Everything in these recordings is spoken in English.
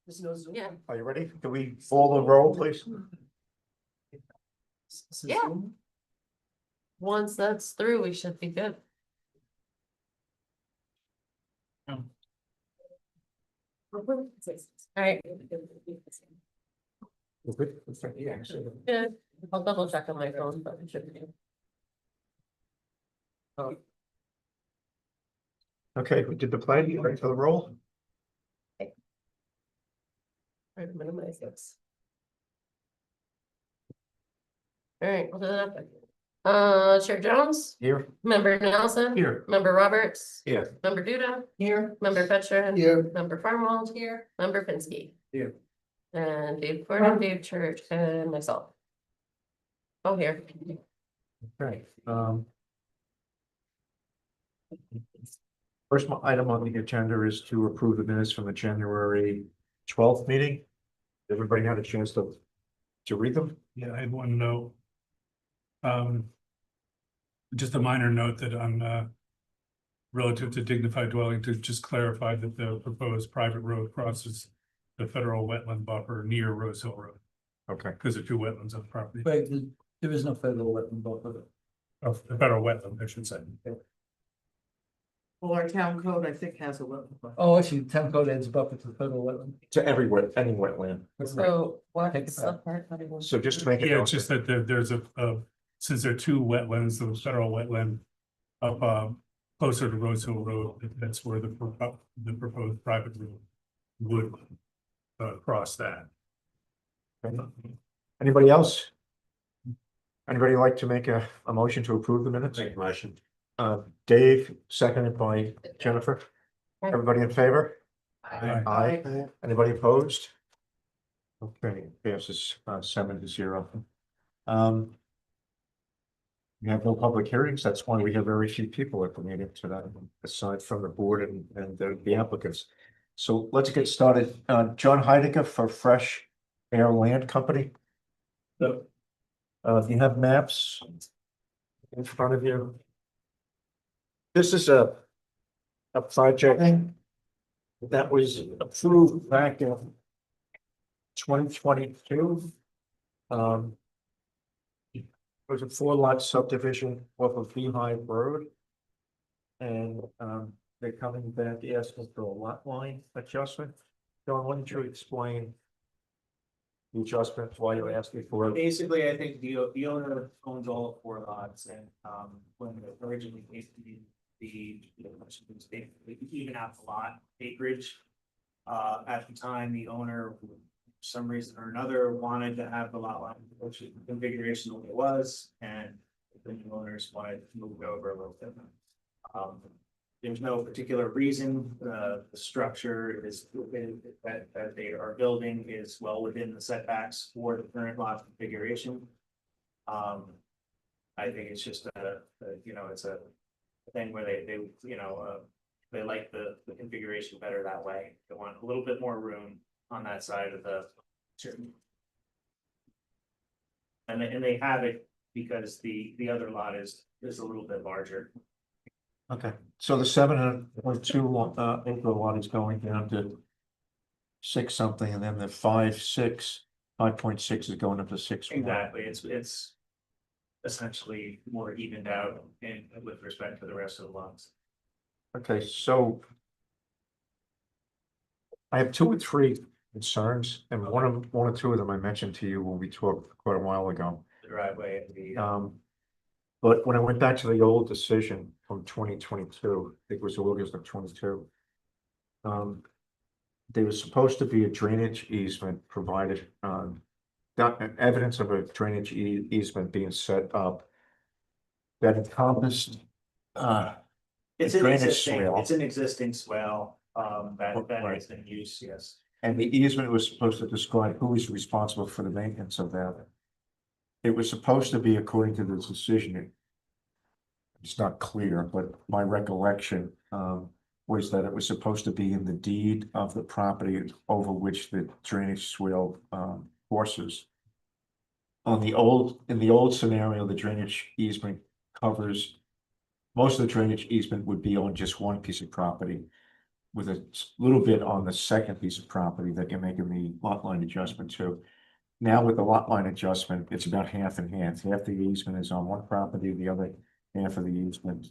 There's no Zoom. Yeah. Are you ready? Can we call the roll, please? Yeah. Once that's through, we should be good. Alright, yeah, I'll double check on my phone, but it should be. Okay, we did the plan, you ready for the roll? Try to minimize this. Alright, we'll do that. Chair Jones, Here. Member Nelson. Here. Member Roberts. Here. Member Duda. Here. Member Fetcher. Here. Member Farnwell here. Member Pinsky. Here. And Dave Gordon, Dave Church, and myself. Oh, here. Okay, first item on the agenda is to approve the minutes from the January 12th meeting. Everybody had a chance to read them? Yeah, I had one note. Just a minor note that on relative to dignified dwelling, to just clarify that the proposed private road crosses the federal wetland buffer near Rose Hill Road, Okay, because there are two wetlands on the property. Wait, there is no federal wetland buffer. Of the federal wetland, I should say. Well, our town code, I think, has a wetland buffer. Oh, actually, town code adds buffer to the federal wetland. to everywhere, any wetland. So Take it what's back. up part? So just to make it. Yeah, it's just that there's since there are two wetlands, the federal wetland up closer to Rose Hill Road, that's where the proposed private road would cross that. Anybody else? Anybody like to make a motion to approve the minutes? Make a motion. Dave, seconded by Jennifer. Everybody in favor? Aye. Aye. Anybody opposed? Okay, passes 7-0. We have no public hearings. That's why we have very few people at the meeting tonight, aside from the board and the applicants. So let's get started. John Heidecke for Fresh Air Land Company. Do you have maps in front of you? This is a project that was approved back in 2022. It was a 4-lot subdivision off of Beehive Road. And they're coming back asking for a lot line adjustment. John, why don't you explain the adjustment, why you're asking for it? Basically, I think the owner owns all 4 lots and, when it originally basically they even out the lot acreage. At the time, the owner, for some reason or another, wanted to have the lot line configuration the way it was, and the new owners wanted to move it over a little bit. There's no particular reason, the structure is that they are building is well within the setbacks for the current lot configuration. I think it's just it's a thing where they like the configuration better that way. They want a little bit more room on that side of the. And they have it because the other lot is a little bit larger. Okay, so the 7.2 acre lot is going down to 6 something, and then the 5.6 is going up to 6. Exactly, it's essentially more evened out in with respect to the rest of the lots. Okay, so I have 2 or 3 concerns, and one or two of them I mentioned to you when we talked quite a while ago. The driveway and the. But when I went back to the old decision from 2022, I think it was August of 22. There was supposed to be a drainage easement provided, evidence of a drainage easement being set up. That encompassed, It's an existing swale, that Right. has been used, yes. and the easement was supposed to describe who is responsible for the maintenance of that. It was supposed to be, according to the decision. It's not clear, but my recollection was that it was supposed to be in the deed of the property over which the drainage swale courses. In the old scenario, the drainage easement covers. Most of the drainage easement would be on just one piece of property. with a little bit on the second piece of property that you're making the lot line adjustment to. Now with the lot line adjustment, it's about half and half. Half the easement is on one property, the other half of the easement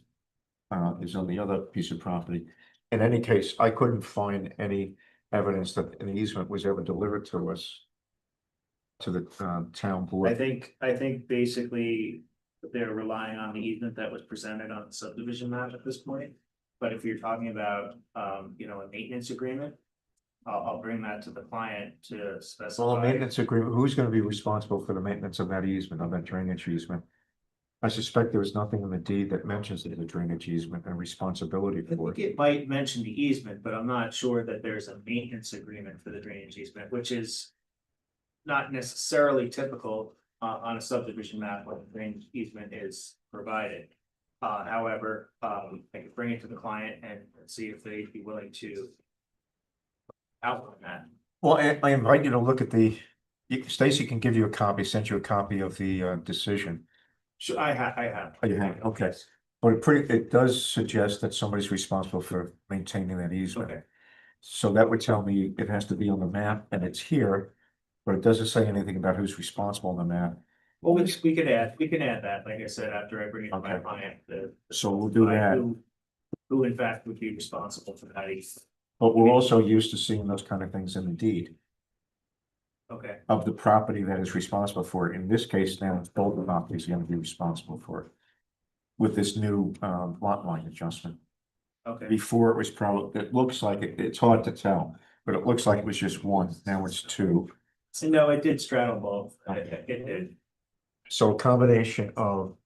is on the other piece of property. In any case, I couldn't find any evidence that an easement was ever delivered to us, to the town I board. think basically they're relying on the easement that was presented on the subdivision map at this point. But if you're talking about, you know, a maintenance agreement, I'll bring that to the client to Well, a specify. maintenance agreement, who's gonna be responsible for the maintenance of that easement, of that drainage easement? I suspect there was nothing in the deed that mentions the drainage easement and responsibility I for think it. it might mention the easement, but I'm not sure that there's a maintenance agreement for the drainage easement, which is not necessarily typical on a subdivision map when the drainage easement is provided. However, I could bring it to the client and see if they'd be willing to outline that. Well, I invite you to look at the, Stacy can give you a copy, send you a copy of the decision. Sure, I have. Oh, you have, okay. But it does suggest that somebody's responsible for maintaining that easement. Okay, So that would tell me it has to be on the map and it's here, but it doesn't say anything about who's responsible on the map. well, we can add that, like I said, after I bring it to my Okay. client, So we'll do that. who in fact would be responsible for that easement. But we're also used to seeing those kind of things in the deed Okay, of the property that is responsible for it. In this case, now it's both properties are gonna be responsible for it. With this new lot line adjustment. okay. Before it was probably, it looks like it's hard to tell, but it looks like it was just one, now it's two. So no, it did straddle both. Okay. It did. So a combination of.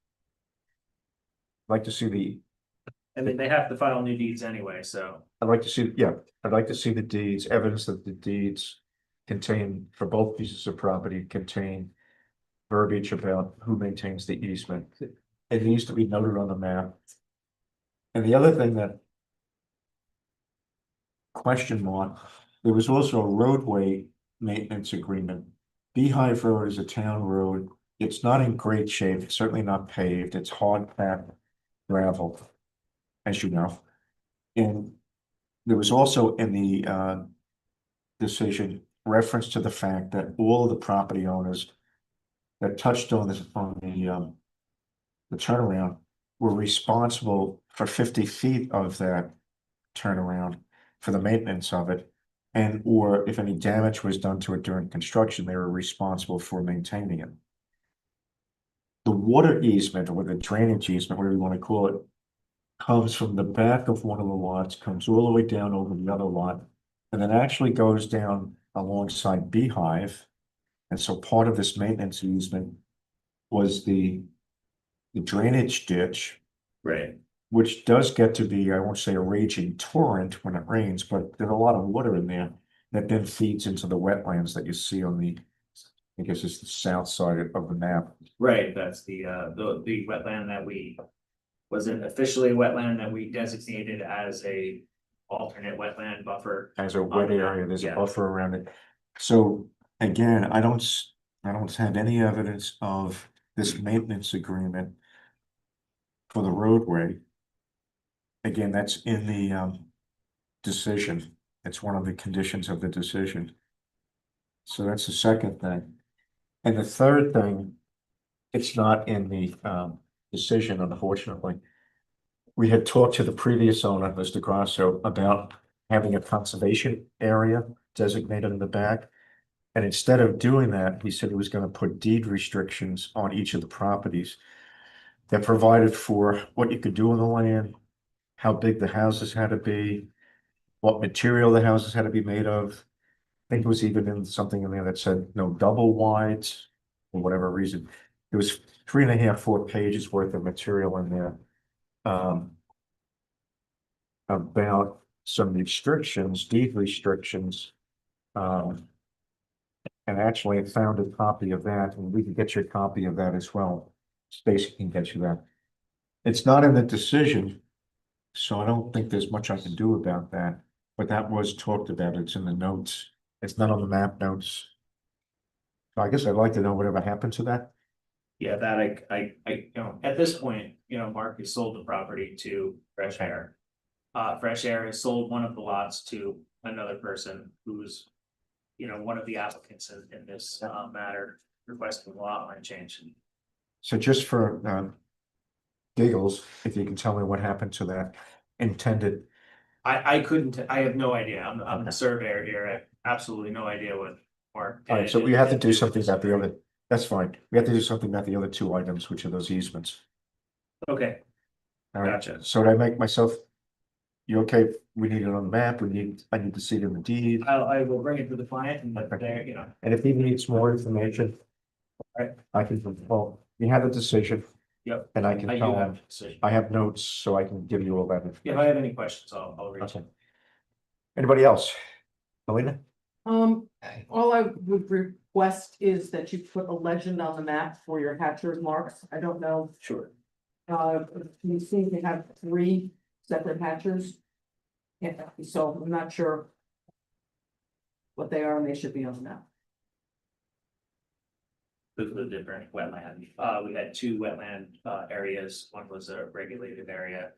I'd like to see the, I mean, they have to file new deeds anyway, so. I'd like to see, yeah, I'd like to see the deeds, evidence that the deeds contain, for both pieces of property, contain verbiage about who maintains the easement. It needs to be noted on the map. And the other thing that question mark, there was also a roadway maintenance agreement. Beehive Road is a town road. It's not in great shape. It's certainly not paved. It's hard packed gravel, as you know. And there was also in the decision reference to the fact that all of the property owners that touched on this, on the turnaround, were responsible for 50 feet of that turnaround for the maintenance of it. And or if any damage was done to it during construction, they were responsible for maintaining it. The water easement or the drainage easement, whatever you want to call it, comes from the back of one of the lots, comes all the way down over the other lot, and then actually goes down alongside Beehive. And so part of this maintenance easement was the drainage ditch, Right. which does get to be, I won't say a raging torrent when it rains, but there's a lot of water in there that then feeds into the wetlands that you see on the, I guess it's the south side of the map. Right, that's the wetland that wasn't officially a wetland that we designated as a alternate wetland buffer. As a wet area, there's a Yeah. buffer around it. So again, I don't have any evidence of this maintenance agreement for the roadway. Again, that's in the decision. It's one of the conditions of the decision. So that's the second thing. And the third thing, it's not in the decision, unfortunately. We had talked to the previous owner, Mr. Grasso, about having a conservation area designated in the back. And instead of doing that, he said he was going to put deed restrictions on each of the properties that provided for what you could do on the land, how big the houses had to be, what material the houses had to be made of. I think it was even in something in there that said no double wides for whatever reason. It was 3.5, 4 pages worth of material in there. About some restrictions, deed restrictions. And actually I found a copy of that, and we can get you a copy of that as well. Stacy can get you that. It's not in the decision, so I don't think there's much I can do about that, but that was talked about. It's in the notes. It's not on the map notes. So I guess I'd like to know whatever happened to that. Yeah, that I, you know, at this point, you know, Mark has sold the property to Fresh Air. Fresh Air has sold one of the lots to another person who's, you know, one of the applicants in this matter requesting a lot line change. So just for giggles, if you can tell me what happened to that intended, I couldn't, I have no idea. I'm the surveyor here. I have absolutely no idea what Mark. all right, did. so we have to do It- something about the other, that's fine. We have to do something about the other two items, which are those easements. Okay, All right, Gotcha. so did I make myself, you okay? We need it on the map, I need to see it in the deed. I will bring it to the client and let there, you know, And if he needs more information. Right. I can, well, you have the decision. Yep. And I can I do tell have him, a decision. I have notes, so I can give you all that. If information. I have any questions, I'll reach Okay. out. Anybody else? Melina? All I would request is that you put a legend on the map for your hatcher's marks. I don't know, Sure. you seem to have 3 separate hatchers. Yeah, so I'm not sure what they are, and they should be on the map. The different wetland, we had 2 wetland areas, one was a regulated area.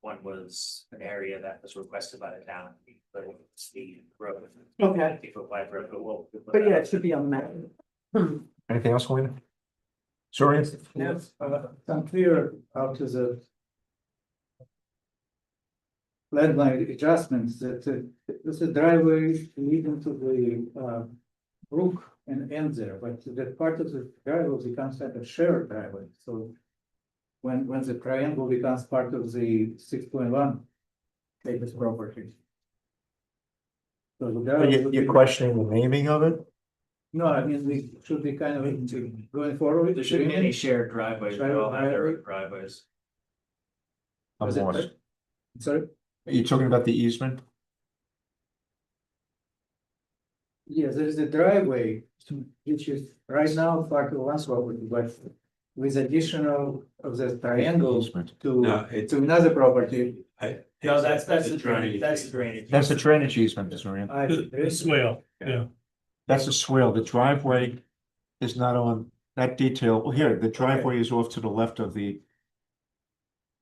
One was an area that was requested by the town, but it's the road. Okay. 50-foot wide road, but we'll. But yeah, it should be on the map. Anything else, Melina? Sorry? Yes, I'm clear how to the lead line adjustments that this is driveway leading to the brook and ends there, but that part of the driveway becomes like a shared driveway, so when the triangle becomes part of the 6.1 acres property. So the driveway would You're be- questioning the naming of it? No, I mean, we should be kind of going forward. There shouldn't be any shared driveways, they all have their own Driveway. driveways. I'm Was it- lost. Sorry? Are you talking about the easement? Yes, there is a driveway, which is right now part of one property, but with additional of the triangle Easement. to another property. No, that's the drainage, that's the drainage. That's the drainage easement, Mr. Rand. The swale, yeah. That's the swale. The driveway is not on that detail. Well, here, the driveway is off to the left of the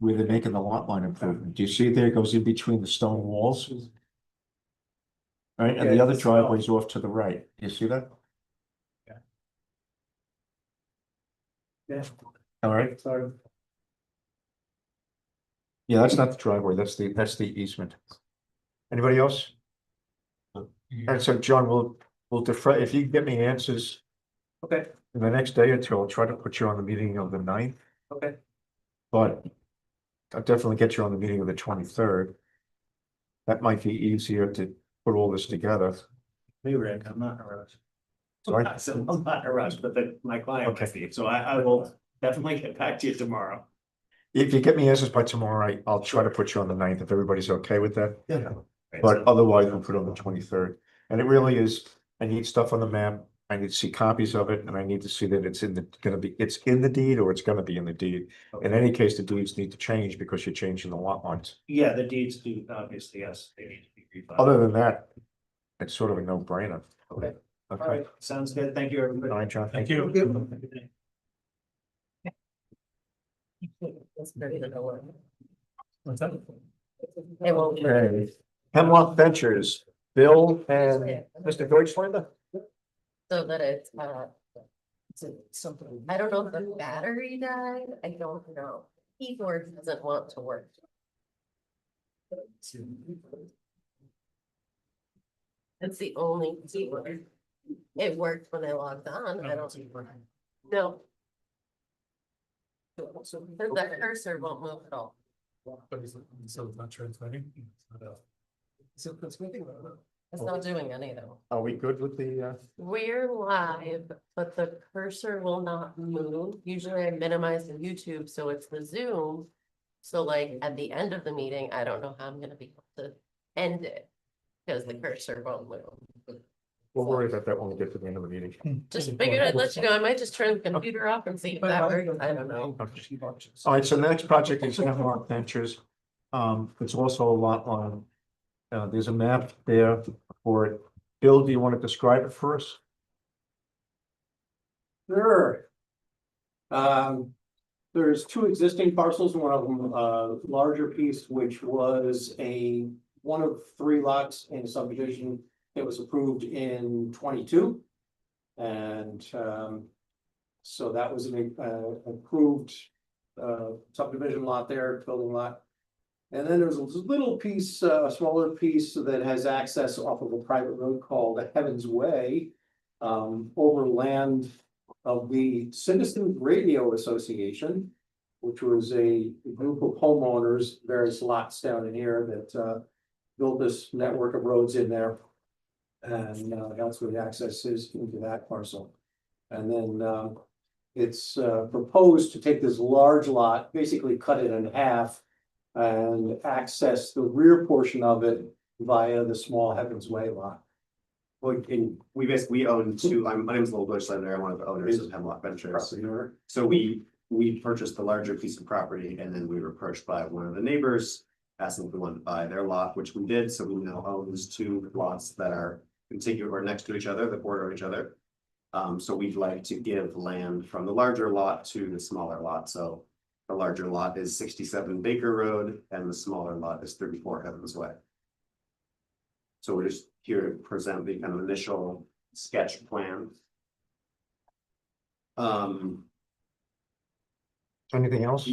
where they're making the lot line improvement. Do you see there? It goes in between the stone walls. Right, and the Okay. other driveway is off to the right. You see that? Yeah, All right. sorry. Yeah, that's not the driveway. That's the easement. Anybody else? And so, John, we'll defer, if you can get me answers Okay, in the next day or two, I'll try to put you on the meeting of the 9th. okay. But I'll definitely get you on the meeting of the 23rd. That might be easier to put all this together. Hey, Rick, I'm not in a rush. Sorry? So I'm not in a rush, but my client Okay. might be, so I will definitely get back to you tomorrow. If you get me answers by tomorrow, I'll try to put you on the 9th if everybody's okay with that. Yeah. Right, But so- otherwise, we'll put it on the 23rd. And it really is, I need stuff on the map. I need to see copies of it and I need to see that it's it's in the deed or it's gonna be in the deed. In any case, the deeds need to change because you're changing the lot lines. Yeah, the deeds do, obviously, yes, they need to be refiled. Other than that, it's sort of a no-brainer. Okay. All Okay, right, sounds good. Thank you, everybody. all right, John. Thank you. It's pretty good to work. What's that? It won't. Okay. Hemlock Ventures, Bill and Mr. Deutschlander? So that it's, something, I don't know if the battery died, I don't know. Keyboard doesn't want to work. It's the only keyboard. It worked when I logged on, I don't. No. The cursor won't move at all. But so it's not transmitting? So it's making. It's not doing anything. Are we good with the, We're live, but the cursor will not move. Usually I minimize the YouTube, so it's the Zoom. So like at the end of the meeting, I don't know how I'm gonna be able to end it. Because the cursor won't move. we'll worry about that when we get to the end of the meeting. Just figured I'd let you know. I might just turn the computer off and see if that works. I don't know. All right, so the next project is Hemlock Ventures. It's also a lot line. There's a map there for it. Bill, do you want to describe it for us? Sure. There's two existing parcels, one of them, larger piece, which was one of 3 lots in a subdivision. It was approved in 22. And, so that was an approved, subdivision lot there, building lot. And then there's a little piece, a smaller piece that has access off of a private road called Heaven's Way. Over land of the Citizens Radio Association, which was a group of homeowners, various lots down in here that built this network of roads in there. And that's where the access is into that parcel. And then it's proposed to take this large lot, basically cut it in half and access the rear portion of it via the small Heaven's Way lot. Well, and we own two, my name is Lowell Bushland, I'm one of the owners of Hemlock Ventures. Property owner. So we purchased the larger piece of property and then we were approached by one of the neighbors. Asking if we wanted to buy their lot, which we did, so we now own these 2 lots that are contiguous or next to each other, that border each other. So we'd like to give land from the larger lot to the smaller lot, so. The larger lot is 67 Baker Road and the smaller lot is 34 Heaven's Way. So we're just here to present the kind of initial sketch plan. Anything else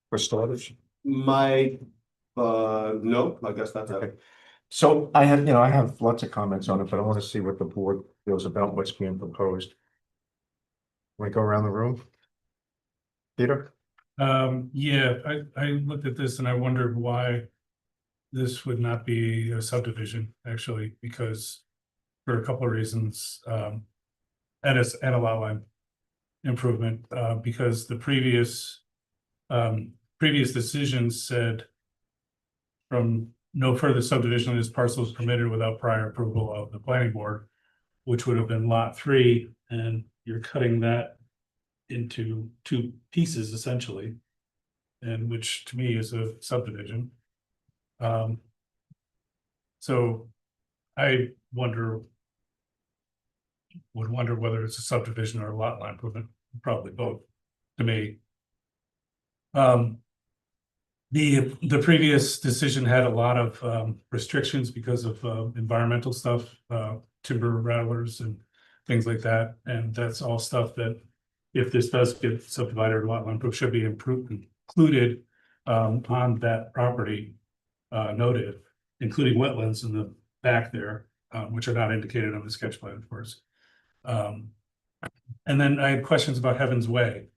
for starters? No, I guess that's Okay. it. So I have lots of comments on it, but I want to see what the board feels about what's being proposed. Want to go around the room? Peter? Yeah, I looked at this and I wondered why this would not be a subdivision, actually, because for a couple of reasons, and a lot line improvement, because the previous decisions said from no further subdivision of this parcel is permitted without prior approval of the planning board, which would have been lot 3, and you're cutting that into 2 pieces essentially, and which to me is a subdivision. So I would wonder whether it's a subdivision or a lot line improvement, probably both to me. The previous decision had a lot of restrictions because of environmental stuff, timber rattlers and things like that, and that's all stuff that if this does get subdivided or lot line improved should be included on that property noted, including wetlands in the back there, which are not indicated on the sketch plan, of course. And then I had questions about Heaven's Way,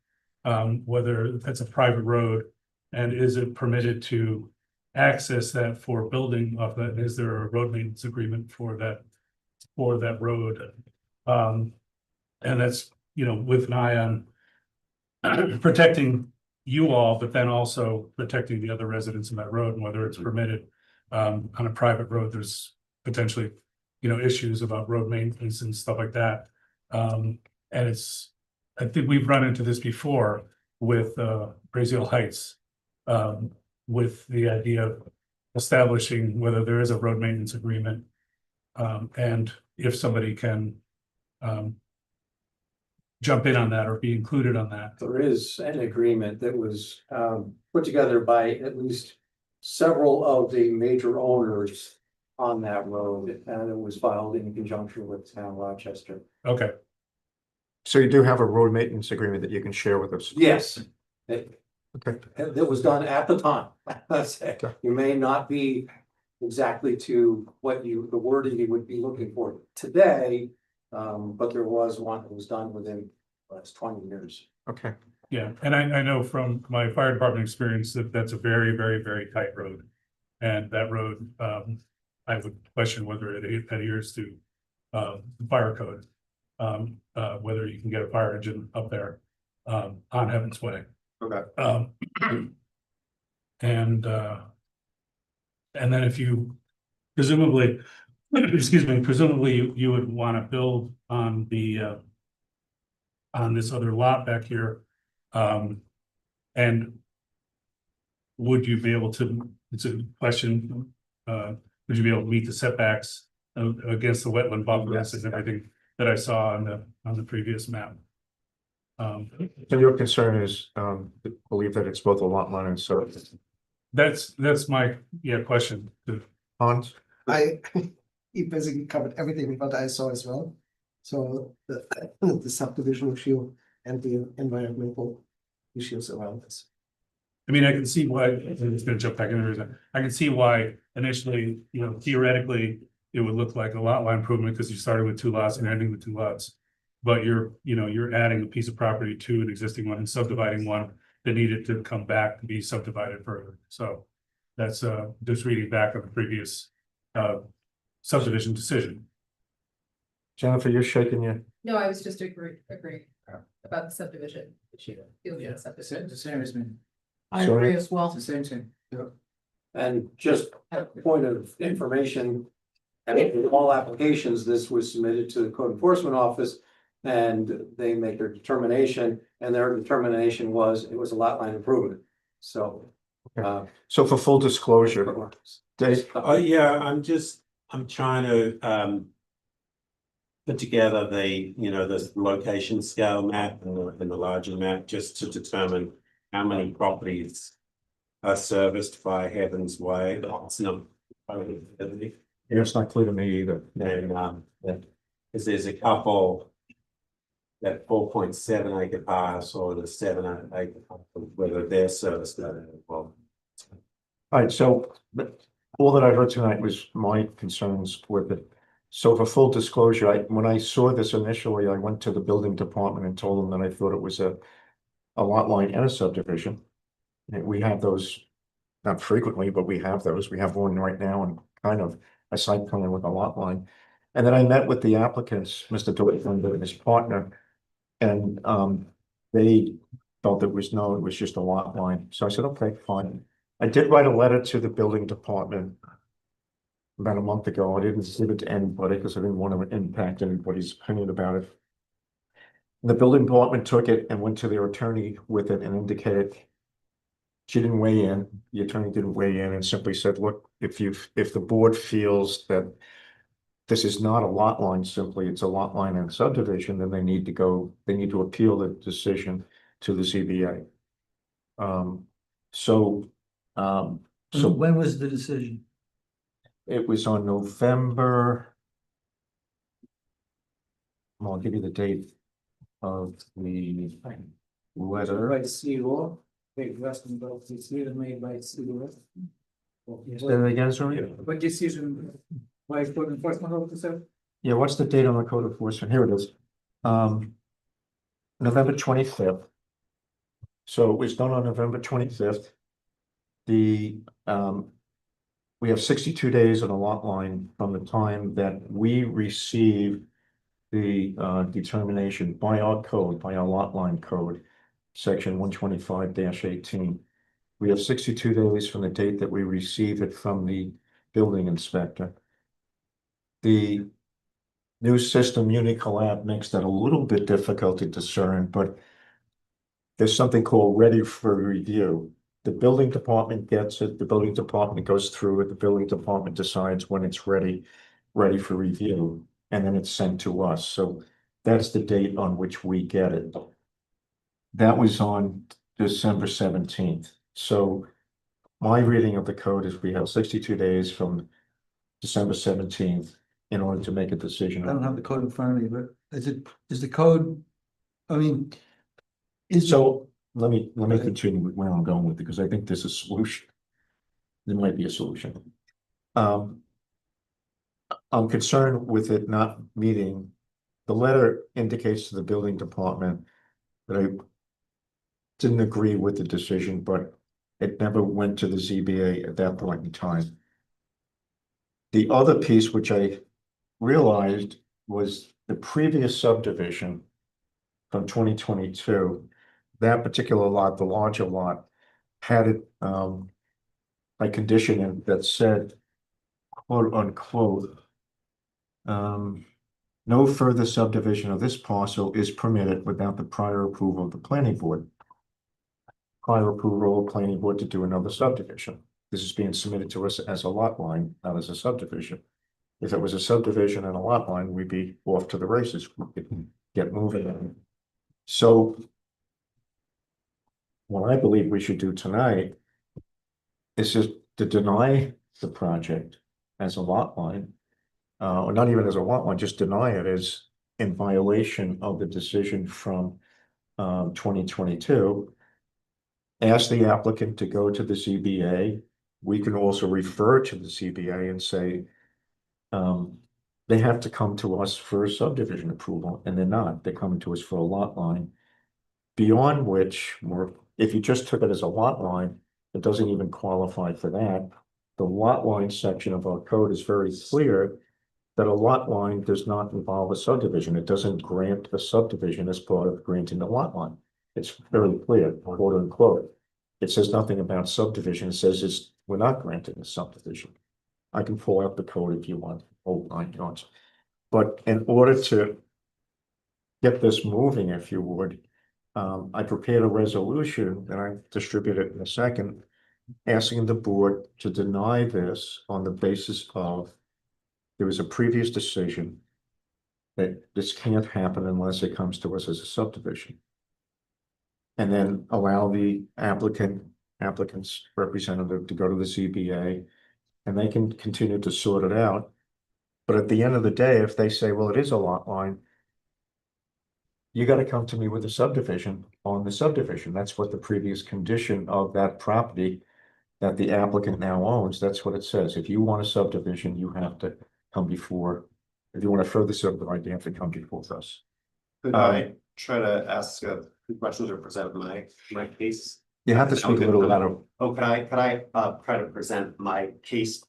whether that's a private road and is it permitted to access that for building of that? Is there a road maintenance agreement for that road? And that's, with an eye on protecting you all, but then also protecting the other residents in that road and whether it's permitted. On a private road, there's potentially, issues about road maintenance and stuff like that. And I think we've run into this before with Brazil Heights, with the idea of establishing whether there is a road maintenance agreement, and if somebody can jump in on that or be included on that. There is an agreement that was put together by at least several of the major owners on that road, and it was filed in conjunction with town of Rochester. Okay, So you do have a road maintenance agreement that you can share with us? Yes. It Okay. was done at the time. Okay. You may not be exactly to the wording you would be looking for today. But there was one that was done within the last 20 years. Okay. yeah, and I know from my fire department experience that that's a very, very, very tight road. And that road, I would question whether it adheres to the fire code. Whether you can get a fire engine up there on Heaven's Way. Okay. And then if you presumably, you would want to build on the on this other lot back here. And would you be able to, it's a question, would you be able to meet the setbacks against the wetland buffers and everything that I saw on the previous map? So your concern is, believe that it's both a lot line and so. That's my, question. Hans? You basically covered everything what I saw as well. So the, the subdivision issue and the environmental issues around this. I mean, I can see why, I'm just gonna jump back in there. I can see why initially, theoretically, it would look like a lot line improvement because you started with 2 lots and ending with 2 lots. But you're adding a piece of property to an existing one and subdividing one that needed to come back to be subdivided further. So that's just reading back on the previous subdivision decision. Jennifer, you're shaking your, No, I was just agreeing about the subdivision. Field Yeah, subdivision. the same as me, I Sorry? agree as well. it's the same thing. And just a point of information. And in all applications, this was submitted to the code enforcement office. And they make their determination, and their determination was, it was a lot line improvement, so. so for full disclosure, Dave, Yeah, I'm trying to put together the location scale map and the larger map just to determine how many properties are serviced by Heaven's Way. It's not it's not clear to me either. and because there's a couple that 4.7 acre parcel or the 7 acre parcel, whether they're serviced that as well. All right, so all that I heard tonight was my concerns with it. So for full disclosure, when I saw this initially, I went to the building department and told them that I thought it was a lot line and a subdivision. And we have those, not frequently, but we have those. We have one right now and kind of a site plan with a lot line. And then I met with the applicants, Mr. Deutschland and his partner, and they felt it was just a lot line. So I said, okay, fine. I did write a letter to the building department about a month ago. I didn't give it to anybody because I didn't want to impact anybody's opinion about it. The building department took it and went to their attorney with it and indicated she didn't weigh in. The attorney didn't weigh in and simply said, look, if the board feels that this is not a lot line, simply it's a lot line and subdivision, then they need to appeal the decision to the ZBA. So When was the decision? it was on November. I'll give you the date of the letter. By CEO, the investment of decision made by CEO. Say that again, sorry? What decision by code enforcement officer? Yeah, what's the date on the code enforcement? Here it is. November 25th. So it was done on November 25th. We have 62 days on a lot line from the time that we receive the determination by our code, by our lot line code, section 125-18. We have 62 days from the date that we receive it from the building inspector. The new system, Unicollab, makes that a little bit difficult to discern, but there's something called ready for review. The building department gets it, the building department goes through it, the building department decides when it's ready for review, and then it's sent to us. So that's the date on which we get it. That was on December 17th. So my reading of the code is we have 62 days from December 17th in order to make a decision. I don't have the code in front of me, but is the code, I mean. So let me continue with where I'm going with it, because I think there's a solution. There might be a solution. I'm concerned with it not meeting. The letter indicates to the building department that I didn't agree with the decision, but it never went to the ZBA at that point in time. The other piece which I realized was the previous subdivision from 2022. That particular lot, the larger lot, had it a condition in that said, quote unquote, no further subdivision of this parcel is permitted without the prior approval of the planning board. Prior approval of the planning board to do another subdivision. This is being submitted to us as a lot line, not as a subdivision. If it was a subdivision and a lot line, we'd be off to the races. We could get moving. So what I believe we should do tonight is just to deny the project as a lot line. Or not even as a lot line, just deny it as in violation of the decision from 2022. Ask the applicant to go to the ZBA. We can also refer to the ZBA and say they have to come to us for a subdivision approval, and they're not. They're coming to us for a lot line. Beyond which, if you just took it as a lot line, it doesn't even qualify for that. The lot line section of our code is very clear that a lot line does not involve a subdivision. It doesn't grant a subdivision as part of granting the lot line. It's very clear, quote unquote. It says nothing about subdivision. It says we're not granting a subdivision. I can pull out the code if you want, oh, 9 yards. But in order to get this moving, if you would, I prepared a resolution and I distribute it in a second, asking the board to deny this on the basis of there was a previous decision that this can't happen unless it comes to us as a subdivision. And then allow the applicant's representative to go to the ZBA and they can continue to sort it out. But at the end of the day, if they say, well, it is a lot line, you got to come to me with a subdivision on the subdivision. That's what the previous condition of that property that the applicant now owns, that's what it says. If you want a subdivision, you have to come before, if you want to further subdivide, you have to come before us. Could I try to ask two questions or present my case? You have to speak a little louder. Oh, could I try to present my case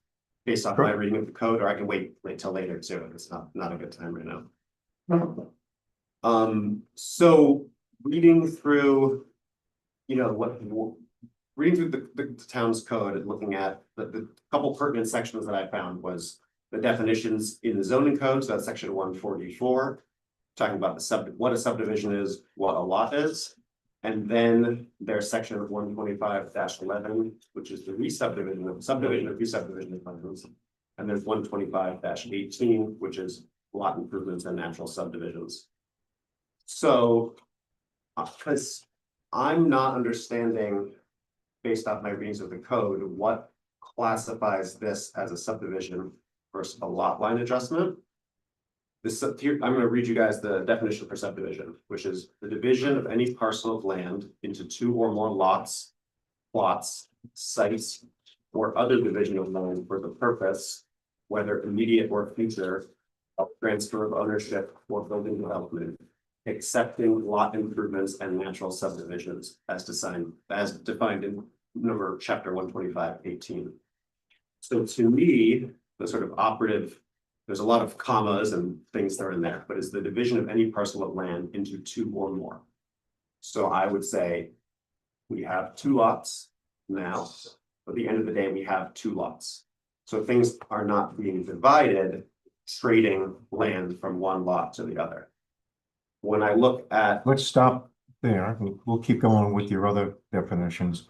based off my reading of the code, or I can wait till later too? It's not a good time right now. So reading through, reading through the town's code and looking at the couple pertinent sections that I found was the definitions in the zoning code, so that's section 144, talking about what a subdivision is, what a lot is. And then there's section 125-11, which is the re-subdivision of re-subdivision plans. And there's 125-18, which is lot improvements and natural subdivisions. So, because I'm not understanding, based off my readings of the code, what classifies this as a subdivision versus a lot line adjustment. Here, I'm going to read you guys the definition for subdivision, which is the division of any parcel of land into 2 or more lots, plots, sites, or other division of land for the purpose, whether immediate or future, of transfer of ownership or building development, accepting lot improvements and natural subdivisions as defined in chapter 125-18. So to me, the sort of operative, there's a lot of commas and things that are in there, but is the division of any parcel of land into 2 or more. So I would say we have 2 lots now. At the end of the day, we have 2 lots. So things are not being divided, trading land from one lot to the other. When I look at, Let's stop there. We'll keep going with your other definitions.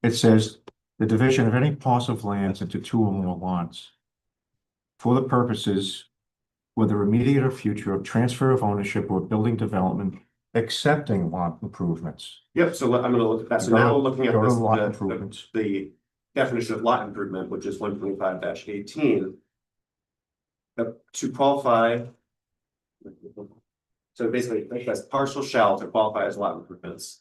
It says the division of any parcel of lands into 2 or more lots for the purposes, whether immediate or future, of transfer of ownership or building development, accepting lot improvements. yep, so I'm going to look at that. So now we're looking at Go to this, lot improvements. the definition of lot improvement, which is 125-18. To qualify, so basically, it says partial shall to qualify as lot improvements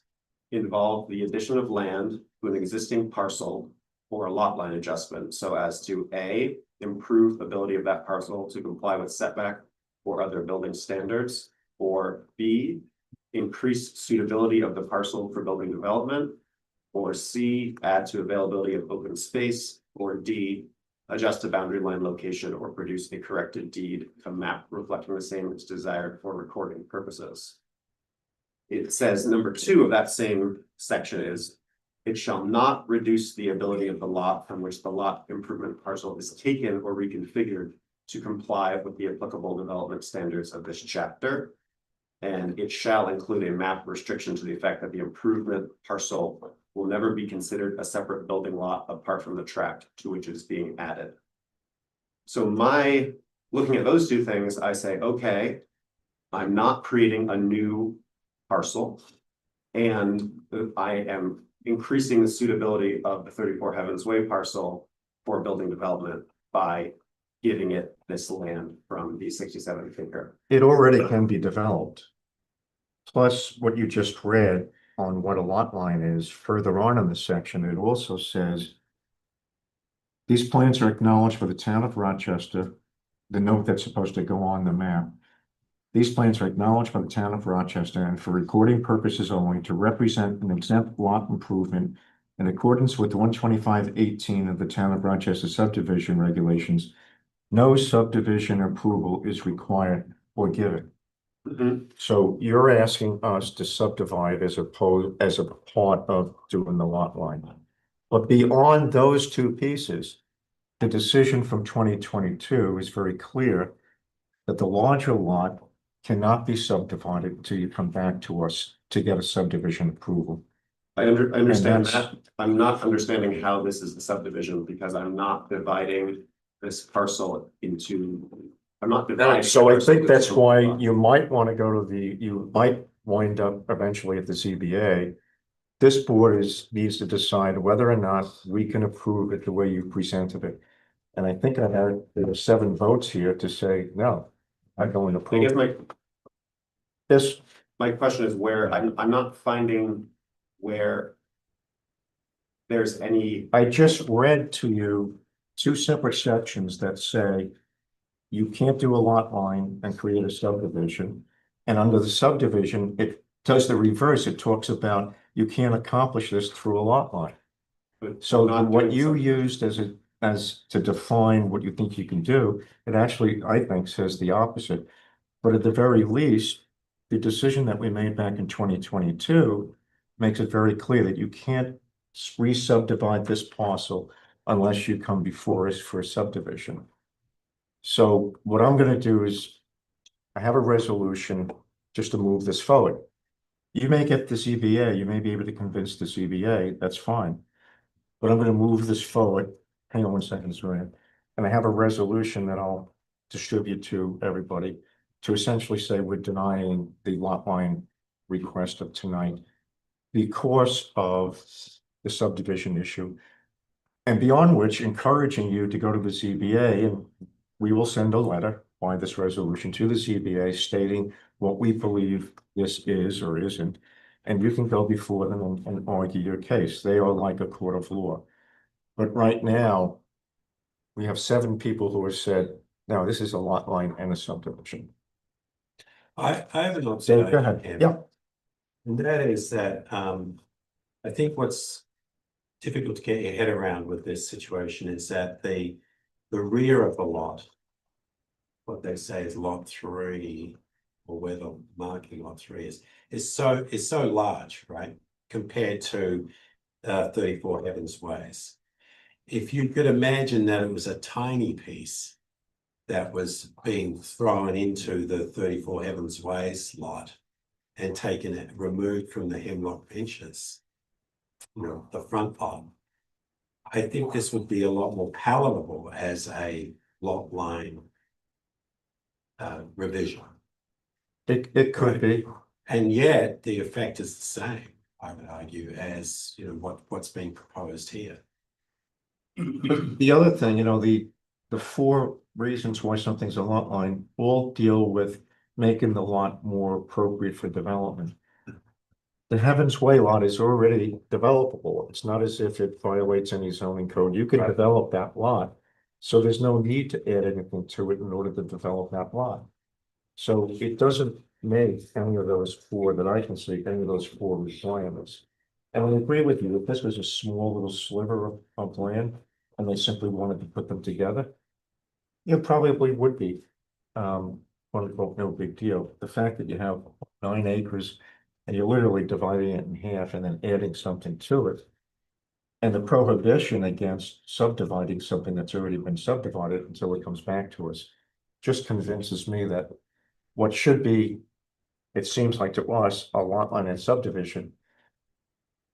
involve the addition of land to an existing parcel or a lot line adjustment so as to A, improve ability of that parcel to comply with setback or other building standards, or B, increase suitability of the parcel for building development, or C, add to availability of open space, or D, adjust the boundary line location or produce a corrected deed, a map reflecting the same as desired for recording purposes. It says number 2 of that same section is, it shall not reduce the ability of the lot from which the lot improvement parcel is taken or reconfigured to comply with the applicable development standards of this chapter. And it shall include a map restriction to the effect that the improvement parcel will never be considered a separate building lot apart from the tract to which it is being added. So looking at those 2 things, I say, okay, I'm not creating a new parcel. And I am increasing the suitability of the 34 Heavens Way parcel for building development by giving it this land from the 67 acre. It already can be developed. Plus, what you just read on what a lot line is, further on in the section, it also says these plans are acknowledged for the town of Rochester, the note that's supposed to go on the map. These plans are acknowledged by the town of Rochester and for recording purposes only to represent an exempt lot improvement in accordance with 125-18 of the town of Rochester subdivision regulations. No subdivision approval is required or given. So you're asking us to subdivide as a part of doing the lot line. But beyond those two pieces, the decision from 2022 is very clear that the larger lot cannot be subdivided until you come back to us to get a subdivision approval. I understand that's- that. I'm not understanding how this is the subdivision because I'm not dividing this parcel into. I'm not dividing. So I the parcel think that's into why lots. you might want to go to you might wind up eventually at the ZBA. This board needs to decide whether or not we can approve it the way you presented it. And I think there are 7 votes here to say, no, I'm going to I approve guess it. This, my question is where I'm not finding where. There's any, I just read to you 2 separate sections that say you can't do a lot line and create a subdivision. And under the subdivision, it does the reverse. It talks about you can't accomplish this through a lot line. but So not what doing you subdivision. used as to define what you think you can do, it actually, I think, says the opposite. But at the very least, the decision that we made back in 2022 makes it very clear that you can't re-subdivide this parcel unless you come before us for a subdivision. So what I'm gonna do is, I have a resolution just to move this forward. You may get the ZBA, you may be able to convince the ZBA, that's fine. But I'm gonna move this forward. Hang on one second, Zoran. And I have a resolution that I'll distribute to everybody to essentially say we're denying the lot line request of tonight because of the subdivision issue. And beyond which, encouraging you to go to the ZBA, and we will send a letter by this resolution to the ZBA stating what we believe this is or isn't. And you can go before them and argue your case. They are like a court of law. But right now, we have 7 people who have said, no, this is a lot line and a subdivision. I have an Dave, observation. go ahead. Ken. Yeah. And that is that, I think what's difficult to get your head around with this situation is that the rear of the lot, what they say is lot 3, or where the marking lot 3 is so large, right? Compared to 34 Heavens Ways. If you could imagine that it was a tiny piece that was being thrown into the 34 Heavens Ways lot and taken it removed from the Hemlock Benches, you know, the front part, I think this would be a lot more palatable as a lot line revision. It could be. And yet the effect is the same, I would argue, as you know what's being proposed here. The other thing, you know, the 4 reasons why something's a lot line all deal with making the lot more appropriate for development. The Heavens Way lot is already developable. It's not as if it violates any zoning code. You can Right. develop that lot. So there's no need to add anything to it in order to develop that lot. So it doesn't make any of those 4 that I can see, any of those 4 requirements. And I agree with you, if this was a small little sliver of land and they simply wanted to put them together, it probably would be, quote, no big deal. The fact that you have 9 acres and you're literally dividing it in half and then adding something to it. And the prohibition against subdividing something that's already been subdivided until it comes back to us just convinces me that what should be, it seems like to us, a lot line and subdivision,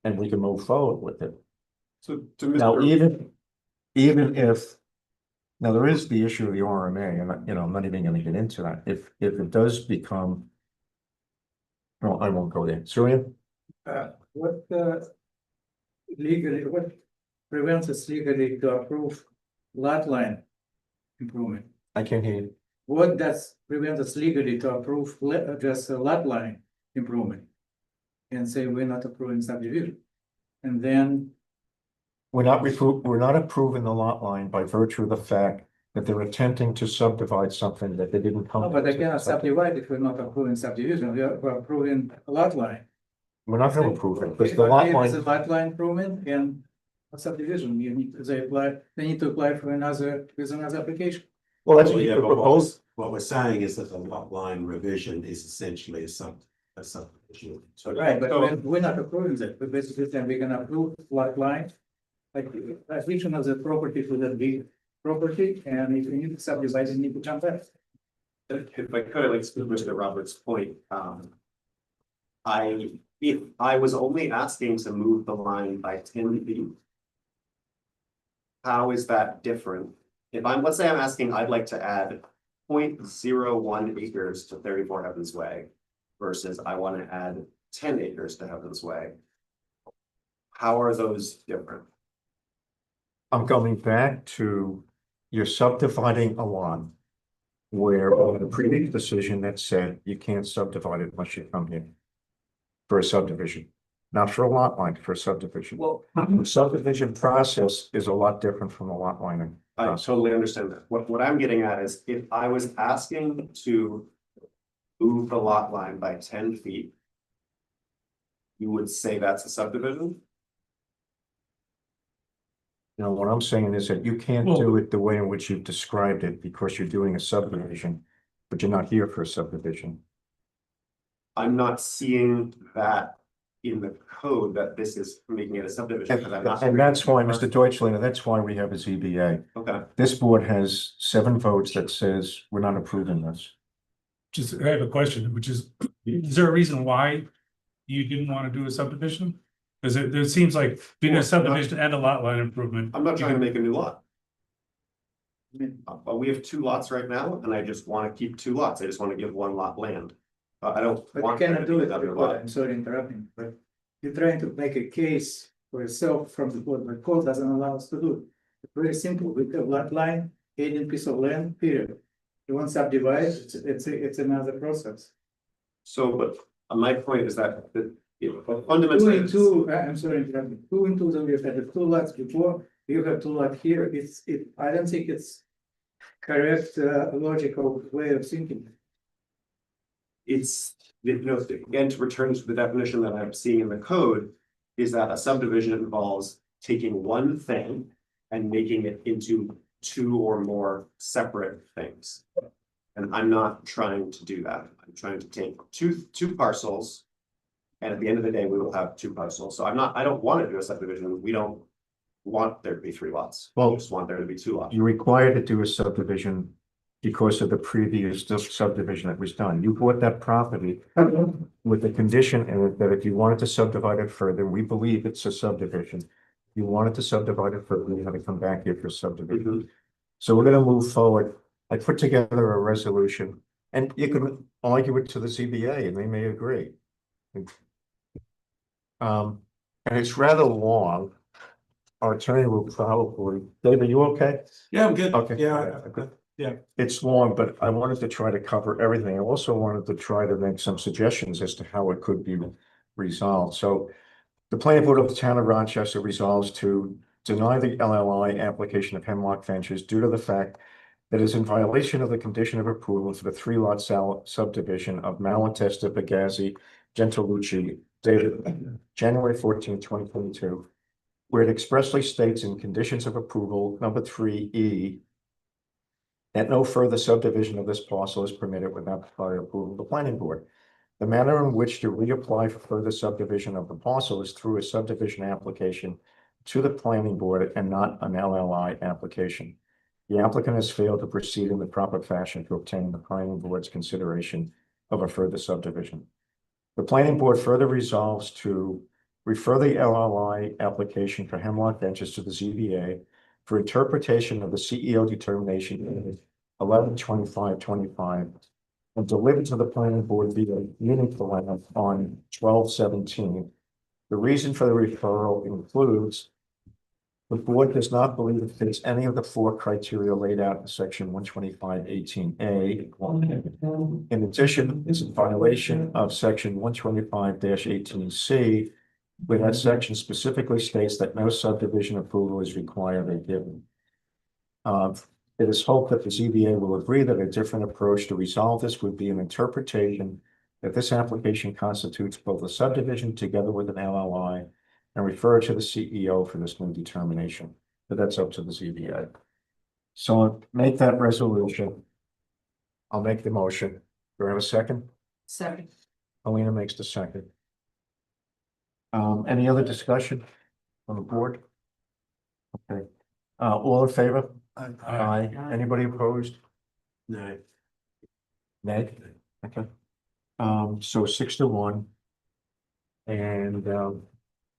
and we can move forward with it. So to Now, Mr. even if, now there is the issue of the RMA, and you know, I'm not even gonna get into that. If it does become No, I won't go there. Surya? What legally, what prevents us legally to approve lot line improvement? I can't hear you. What does prevent us legally to approve just a lot line improvement? And say we're not approving subdivision. And then, We're not approving the lot line by virtue of the fact that they're attempting to subdivide something that they didn't come. no, but they to. cannot subdivide if we're not approving subdivision, we're approving a lot line. We're not gonna approve it, because If the lot there is a line, lot line improvement and a subdivision, they need to apply for another, with another application. well, that's what Well, you yeah, could but propose. what we're saying is that the lot line revision is essentially a subdivision. So. Right, but So- we're not approving that, we're basically saying we're gonna approve lot line. Like, addition of the property to that big property, and if you need to subdivide, you need to jump back. If I could, like, speak to Robert's point, if I was only asking to move the line by 10 feet. How is that different? If let's say I'm asking, I'd like to add 0.01 acres to 34 Heavens Way. Versus I want to add 10 acres to Heavens Way. How are those different? I'm going back to, you're subdividing a lot. Where on the previous decision that said you can't subdivide it unless you come here. For a subdivision, not for a lot line, for a subdivision. Well, The subdivision process is a lot different from the lot lining. I totally understand that. What I'm getting at is if I was asking to move the lot line by 10 feet. You would say that's a subdivision? You know, what I'm saying is that you can't do it the way in which you've described it because you're doing a subdivision, but you're not here for a subdivision. I'm not seeing that in the code that this is making it a subdivision. because I'm not- And that's why, Mr. Deutschlander, that's why we have a ZBA. Okay, This board has 7 votes that says we're not approving this. Just, I have a question, which is there a reason why you didn't want to do a subdivision? Because it seems like doing a subdivision and a lot line improvement. I'm not trying to make a new lot. I mean, But we have 2 lots right now, and I just want to keep 2 lots. I just want to give 1 lot land. I don't but you want there cannot to do be it, another because- lot. I'm sorry interrupting, but you're trying to make a case for yourself from the court, but court doesn't allow us to do it. It's very simple, we have lot line, alien piece of land, period. You want subdivide, it's another process. So, but my point is that fundamentally. I'm sorry, interrupting, 2 and 2, we have had the 2 lots before, you have 2 lots here, I don't think it's correct, logical way of thinking. It's, again, to return to the definition that I'm seeing in the code, is that a subdivision involves taking one thing and making it into 2 or more separate things. And I'm not trying to do that. I'm trying to take two parcels. And at the end of the day, we will have 2 parcels. So I don't want to do a subdivision. We don't want there to be 3 lots. Well- We just want there to be 2 lots. You're required to do a subdivision because of the previous subdivision that was done. You bought that property with the condition in it that if you wanted to subdivide it further, we believe it's a subdivision. You wanted to subdivide it further, you had to come back here for subdivision. So we're gonna move forward. I put together a resolution and you can argue it to the ZBA and they may agree. And it's rather long. Our attorney will probably, David, you okay? Yeah, I'm good. Okay. Yeah, Good. yeah. It's long, but I wanted to try to cover everything. I also wanted to try to make some suggestions as to how it could be resolved. So the planning board of the town of Rochester resolves to deny the LLI application of Hemlock Ventures due to the fact that it's in violation of the condition of approval for the 3-lot subdivision of Malatesta, Bagazi, Gentilucci, dated January 14, 2022, where it expressly states in conditions of approval, number 3E, that no further subdivision of this parcel is permitted without prior approval of the planning board. The manner in which to reapply for further subdivision of the parcel is through a subdivision application to the planning board and not an LLI application. The applicant has failed to proceed in the proper fashion to obtain the planning board's consideration of a further subdivision. The planning board further resolves to refer the LLI application for Hemlock Ventures to the ZBA for interpretation of the CEO determination 11/25/25 and delivered to the planning board via meaningful land on 12/17. The reason for the referral includes the board does not believe it fits any of the 4 criteria laid out in section 125-18A. In addition, it's in violation of section 125-18C, where that section specifically states that no subdivision approval is required or given. It is hoped that the ZBA will agree that a different approach to resolve this would be an interpretation that this application constitutes both a subdivision together with an LLI and refer to the CEO for this new determination. But that's up to the ZBA. So I'll make that resolution. I'll make the motion. Do I have a second? Second. Alina makes the second. Any other discussion on the board? Okay, all in favor? Aye. Anybody opposed? No. Nay? Okay. So 6-1. And,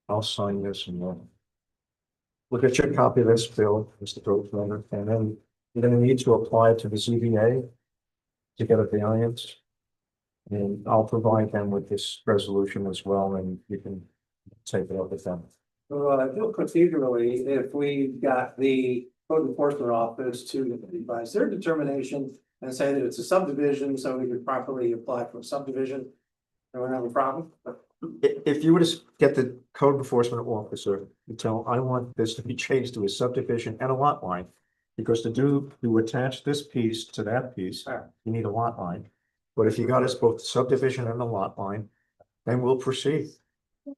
I'll sign this and we'll get you a copy of this, Bill, Mr. Groveland, and then you're gonna need to apply to the ZBA to get a variance. And I'll provide them with this resolution as well, and you can take it up with them. Bill, procedurally, if we got the code enforcement office to revise their determination and say that it's a subdivision, so we could properly apply for a subdivision, no one have a problem? If you were to get the code enforcement officer to tell, I want this to be changed to a subdivision and a lot line. Because to attach this piece to that piece, you need a lot line. But if you got us both subdivision and a lot line, then we'll proceed.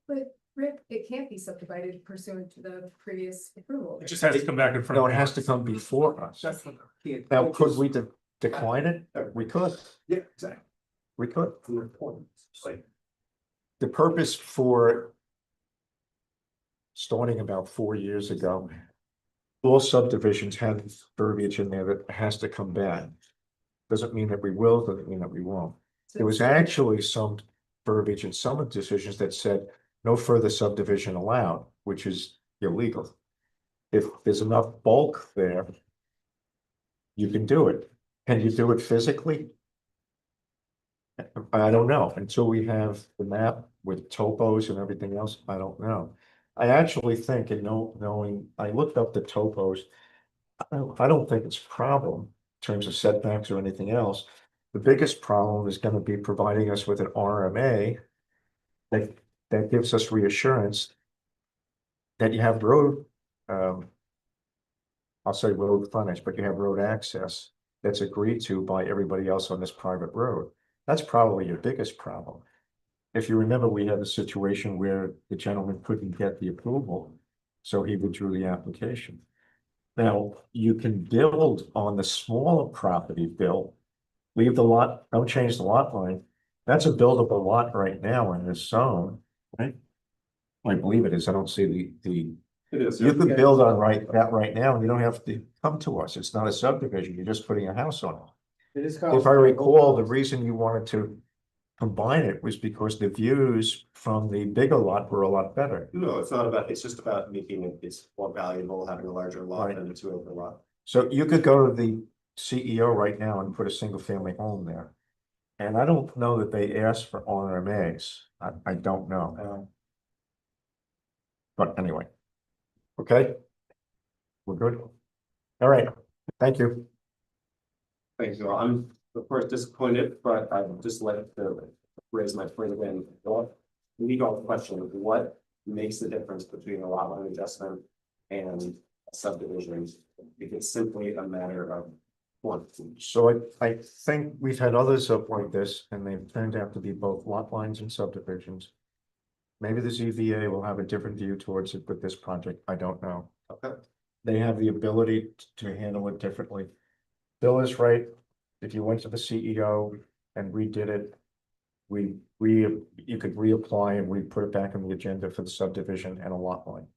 But Rick, it can't be subdivided pursuant to the previous approval. It just has to come back in front. No, of it has to come before us. That's the key. Now, could we decline it? We could, Yeah, exactly. we could. Like, The purpose for starting about 4 years ago, all subdivisions had verbiage in there that has to come back. Doesn't mean that we will, doesn't mean that we won't. There was actually some verbiage in some of the decisions that said no further subdivision allowed, which is illegal. If there's enough bulk there, you can do it. Can you do it physically? I don't know. Until we have the map with topos and everything else, I don't know. I actually think, and knowing, I looked up the topos. I don't think it's a problem in terms of setbacks or anything else. The biggest problem is going to be providing us with an RMA that gives us reassurance that you have road, I'll say road frontage, but you have road access that's agreed to by everybody else on this private road. That's probably your biggest problem. If you remember, we had a situation where the gentleman couldn't get the approval, so he withdrew the application. Now, you can build on the smaller property, Bill. Leave the lot, don't change the lot line. That's a buildable lot right now in this zone, right? I believe it is. I don't see the. It is. You could build on that right now, and you don't have to come to us. It's not a subdivision. You're just putting a house on it. It is how. If I recall, the reason you wanted to combine it was because the views from the bigger lot were a lot better. No, it's not about, it's just about making it's more valuable, having a larger lot Right. than a 2 acre lot. So you could go to the CEO right now and put a single family home there. And I don't know that they asked for RMAs. I don't know. But anyway. Okay. We're good. All right. Thank you. Thank you. I'm of course disappointed, but I'd just like to raise my point again. Legal question of what makes the difference between a lot line adjustment and subdivisions? If it's simply a matter of quantity. So I think we've had others up like this and they've turned out to be both lot lines and subdivisions. Maybe the ZBA will have a different view towards it with this project. I don't know. Okay. They have the ability to handle it differently. Bill is right. If you went to the CEO and redid it, you could reapply and we put it back on the agenda for the subdivision and a lot line.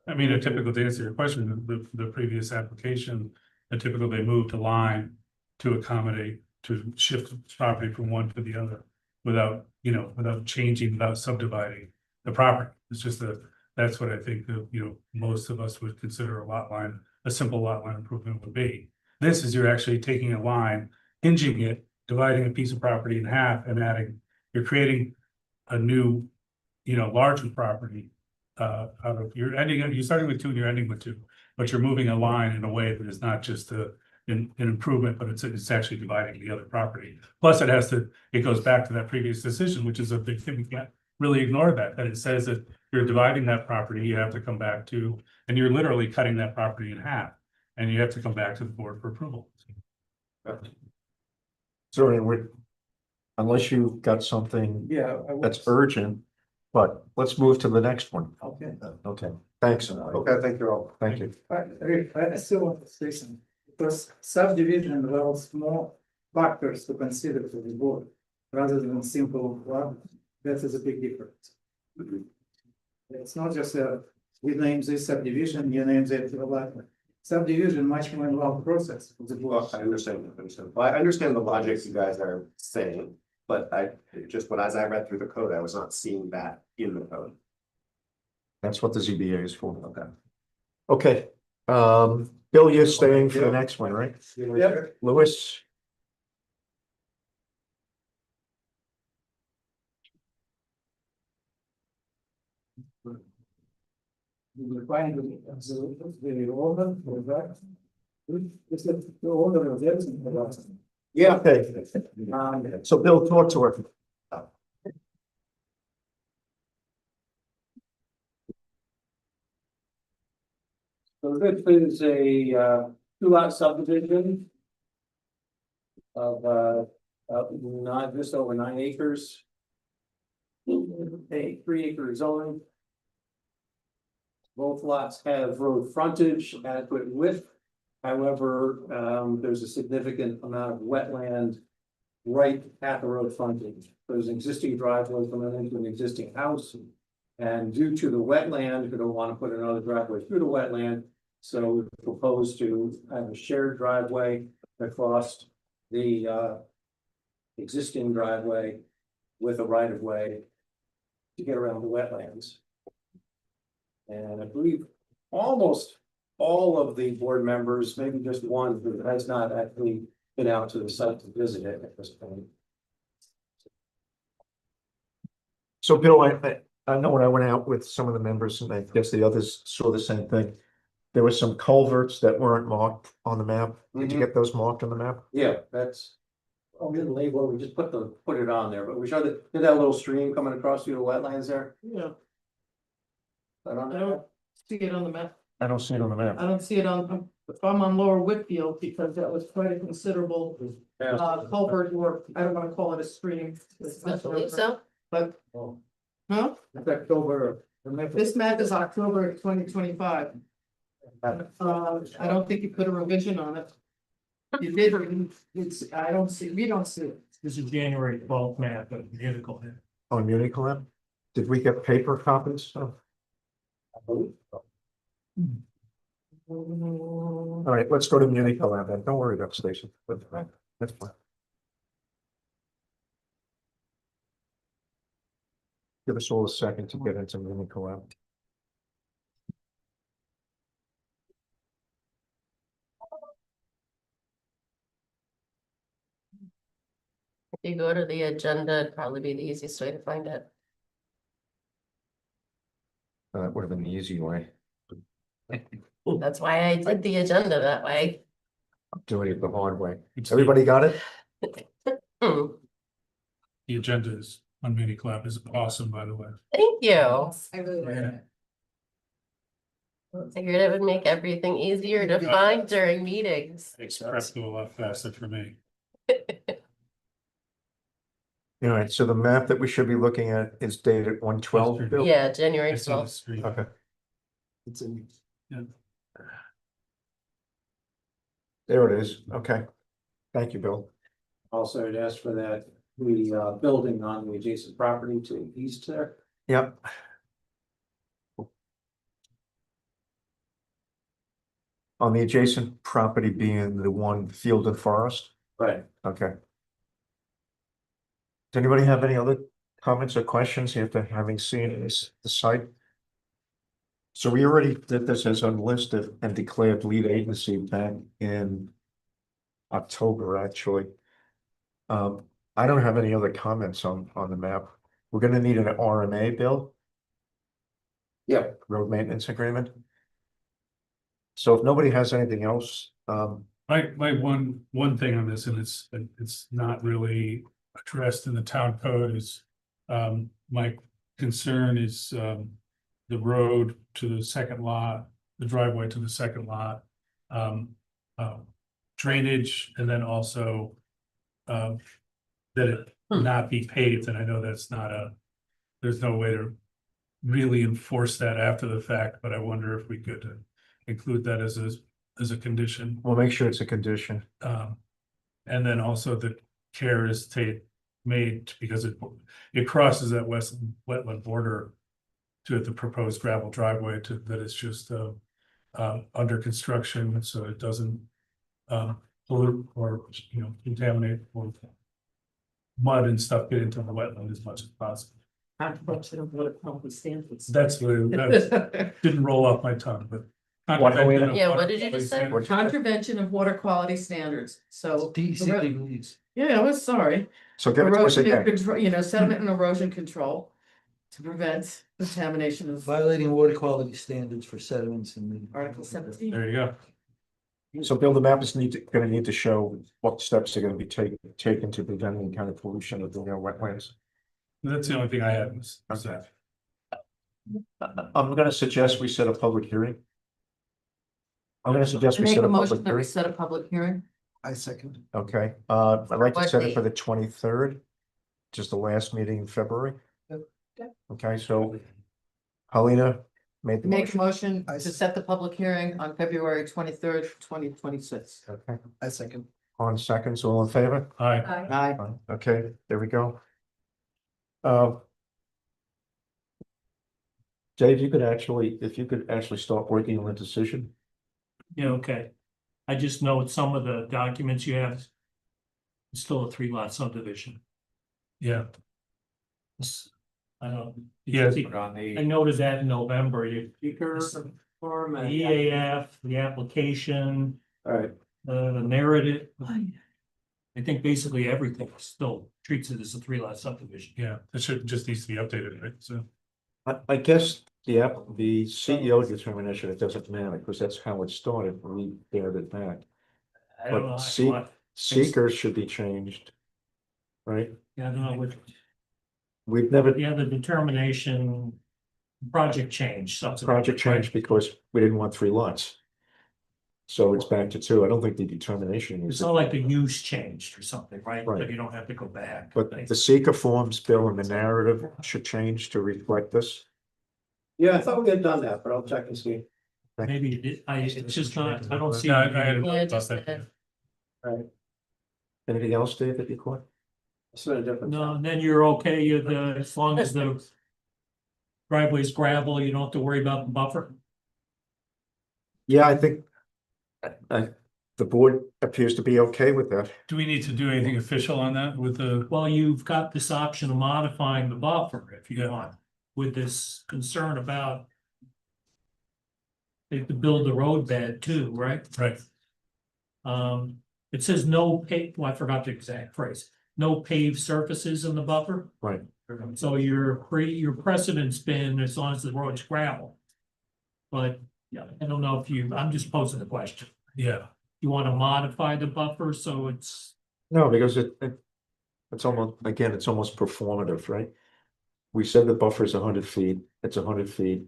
I mean, a typical, to answer your question, the previous application, a typical, they moved a line to accommodate, to shift property from one to the other without, without changing, without subdividing the property. It's just that's what I think that, most of us would consider a lot line, a simple lot line improvement would be. This is you're actually taking a line, hinging it, dividing a piece of property in half and adding, you're creating a new, larger property. Out of, you're starting with two and you're ending with two, but you're moving a line in a way that is not just an improvement, but it's actually dividing the other property. Plus it goes back to that previous decision, which is a big thing. We can't really ignore that it says that you're dividing that property, you have to come back to, and you're literally cutting that property in half. And you have to come back to the board for approval. So unless you've got something Yeah. that's urgent, but let's move to the next one. Okay. Okay, thanks. Okay, thank you all. Thank you. Rick, I still want to say something, because subdivision involves more factors to consider for the board, rather than simple, well, that is a big difference. It's not just we name this subdivision, you name that lot. Subdivision much more involved process of the board. Well, I understand. Well, I understand the logic you guys are saying, but as I read through the code, I was not seeing that in the code. That's what the ZBA is for. Okay, Bill, you're staying for the next one, right? Yep. Louis? We find the order for that. This is the order of everything for us. Yeah. Okay, so Bill, talk to her. So this is a two-lot subdivision of not just over 9 acres. A 3-acre zone. Both lots have road frontage, adequate width. However, there's a significant amount of wetland right at the road frontage. There's an existing driveway coming into an existing house. And due to the wetland, we don't want to put another driveway through the wetland. So we propose to have a shared driveway across the existing driveway with a right of way to get around the wetlands. And I believe almost all of the board members, maybe just one who has not actually been out to the site to visit it at this point. So Bill, I know when I went out with some of the members, and I guess the others saw the same thing. There were some culverts that weren't marked on the map. Did you get those marked on the map? Yeah, that's. Oh, we didn't label, we just put it on there, but we showed that little stream coming across through the wetlands there. Yeah, I don't I know. don't see it on the map. I don't see it on the map. I don't see it on, I'm on Lower Whitfield because that was quite a considerable culvert, or I don't wanna call it a stream. I believe so. But, Oh. huh? It's October. This map is October 2025. I don't think you put a revision on it. You did, I don't see, we don't see it. This is January 12th map of vehicle here. On Uniclam? Did we get paper copies? Oh, all right, let's go to Uniclam then. Don't worry about Station. That's fine. Give us all a second to get into Uniclam. If you go to the agenda, it'd probably be the easiest way to find it. That would have been the easy way. That's why I did the agenda that way. Doing it the hard way. Everybody got it? Hmm, The agenda is on Mini Club is awesome, by the way. Thank you. I really like it. Figured it would make everything easier to find during meetings. Makes prep go a lot faster for me. All right, so the map that we should be looking at is dated 1/12. Bill? Yeah, January It's on the 12th. street. Okay. It's in. There it is. Okay. Thank you, Bill. Also, I'd ask for that, the building on the adjacent property to the east there. Yep. On the adjacent property being the one Field and Forest? Right. Okay. Does anybody have any other comments or questions after having seen the site? So we already did this as unlisted and declared lead agency back in October, actually. I don't have any other comments on the map. We're gonna need an RMA bill. Yep. Road maintenance agreement. So if nobody has anything else, My one thing on this, and it's not really addressed in the town code is, my concern is, the road to the second lot, the driveway to the second lot. Drainage, and then also, that it not be paved, and I know that's not there's no way to really enforce that after the fact, but I wonder if we could include that as a condition. we'll make sure it's a condition. And then also the care is made because it crosses that wetland border to the proposed gravel driveway that is just under construction, so it doesn't pollute or, contaminate or mud and stuff get into the wetland as much as possible. That's what didn't roll off my tongue, but. What, Helena? Yeah, what did you just say? Contravention of water quality standards, so. DEC. Yeah, I was sorry. So give it to us Erosion and again. control, sediment and erosion control. To prevent contamination of Violating water quality standards for sediments and. Article 17. There you go. So Bill, the map is gonna need to show what steps are gonna be taken to prevent any kind of pollution of the wetlands. That's the only thing I had was Okay. that. I'm gonna suggest we set a public hearing. I'm gonna suggest we Make set a a public motion that we hearing. set a public hearing. I second. Okay, I'd like to What set it date? for the 23rd, just the last meeting in February. Okay. Okay, so Helena made the Make a motion. motion to set the public hearing on February 23rd, 2026. Okay, I second. on seconds, all in favor? Hi, Aye. Okay, there we go. Dave, if you could actually start working on the decision. Yeah, okay. I just know some of the documents you have. It's still a 3-lot subdivision. yeah, It's- I don't. Yeah. I noticed that in November, the EAF, the application, All right. the narrative. I think basically everything still treats it as a 3-lot subdivision. yeah, it just needs to be updated, right? So, I guess the CEO determination, it doesn't matter, because that's how it started, when we bared it back. I don't But know. Seeker should be changed. Right? Yeah, I don't know what, We've never, yeah, the determination, project change, subsequent. project changed because we didn't want 3 lots. So it's back to 2. I don't think the determination It's is, not like the use changed or something, right? Right. But you don't have to go back. but the Seeker forms, Bill, and the narrative should change to reflect this. Yeah, I thought we had done that, but I'll check and see. Maybe you did, it's just not, I don't see. no, I had Yeah, about just that. said- Anything else, Dave, that you caught? It's been a different. No, and then you're okay, as long as the driveway's gravel, you don't have to worry about the buffer. Yeah, I think the board appears to be okay with that. Do we need to do anything official on that with the, Well, you've got this option of modifying the buffer if you Yeah. want, with this concern about they have to build the road bed too, right? right, It says no well, I forgot the exact phrase, no paved surfaces in the buffer. Right. So your precedent's been as long as the road's gravel. But, yeah, I don't know if I'm just posing the question. yeah, You want to modify the buffer so it's, No, because it's almost, again, it's almost performative, right? We said the buffer is 100 feet, it's 100 feet.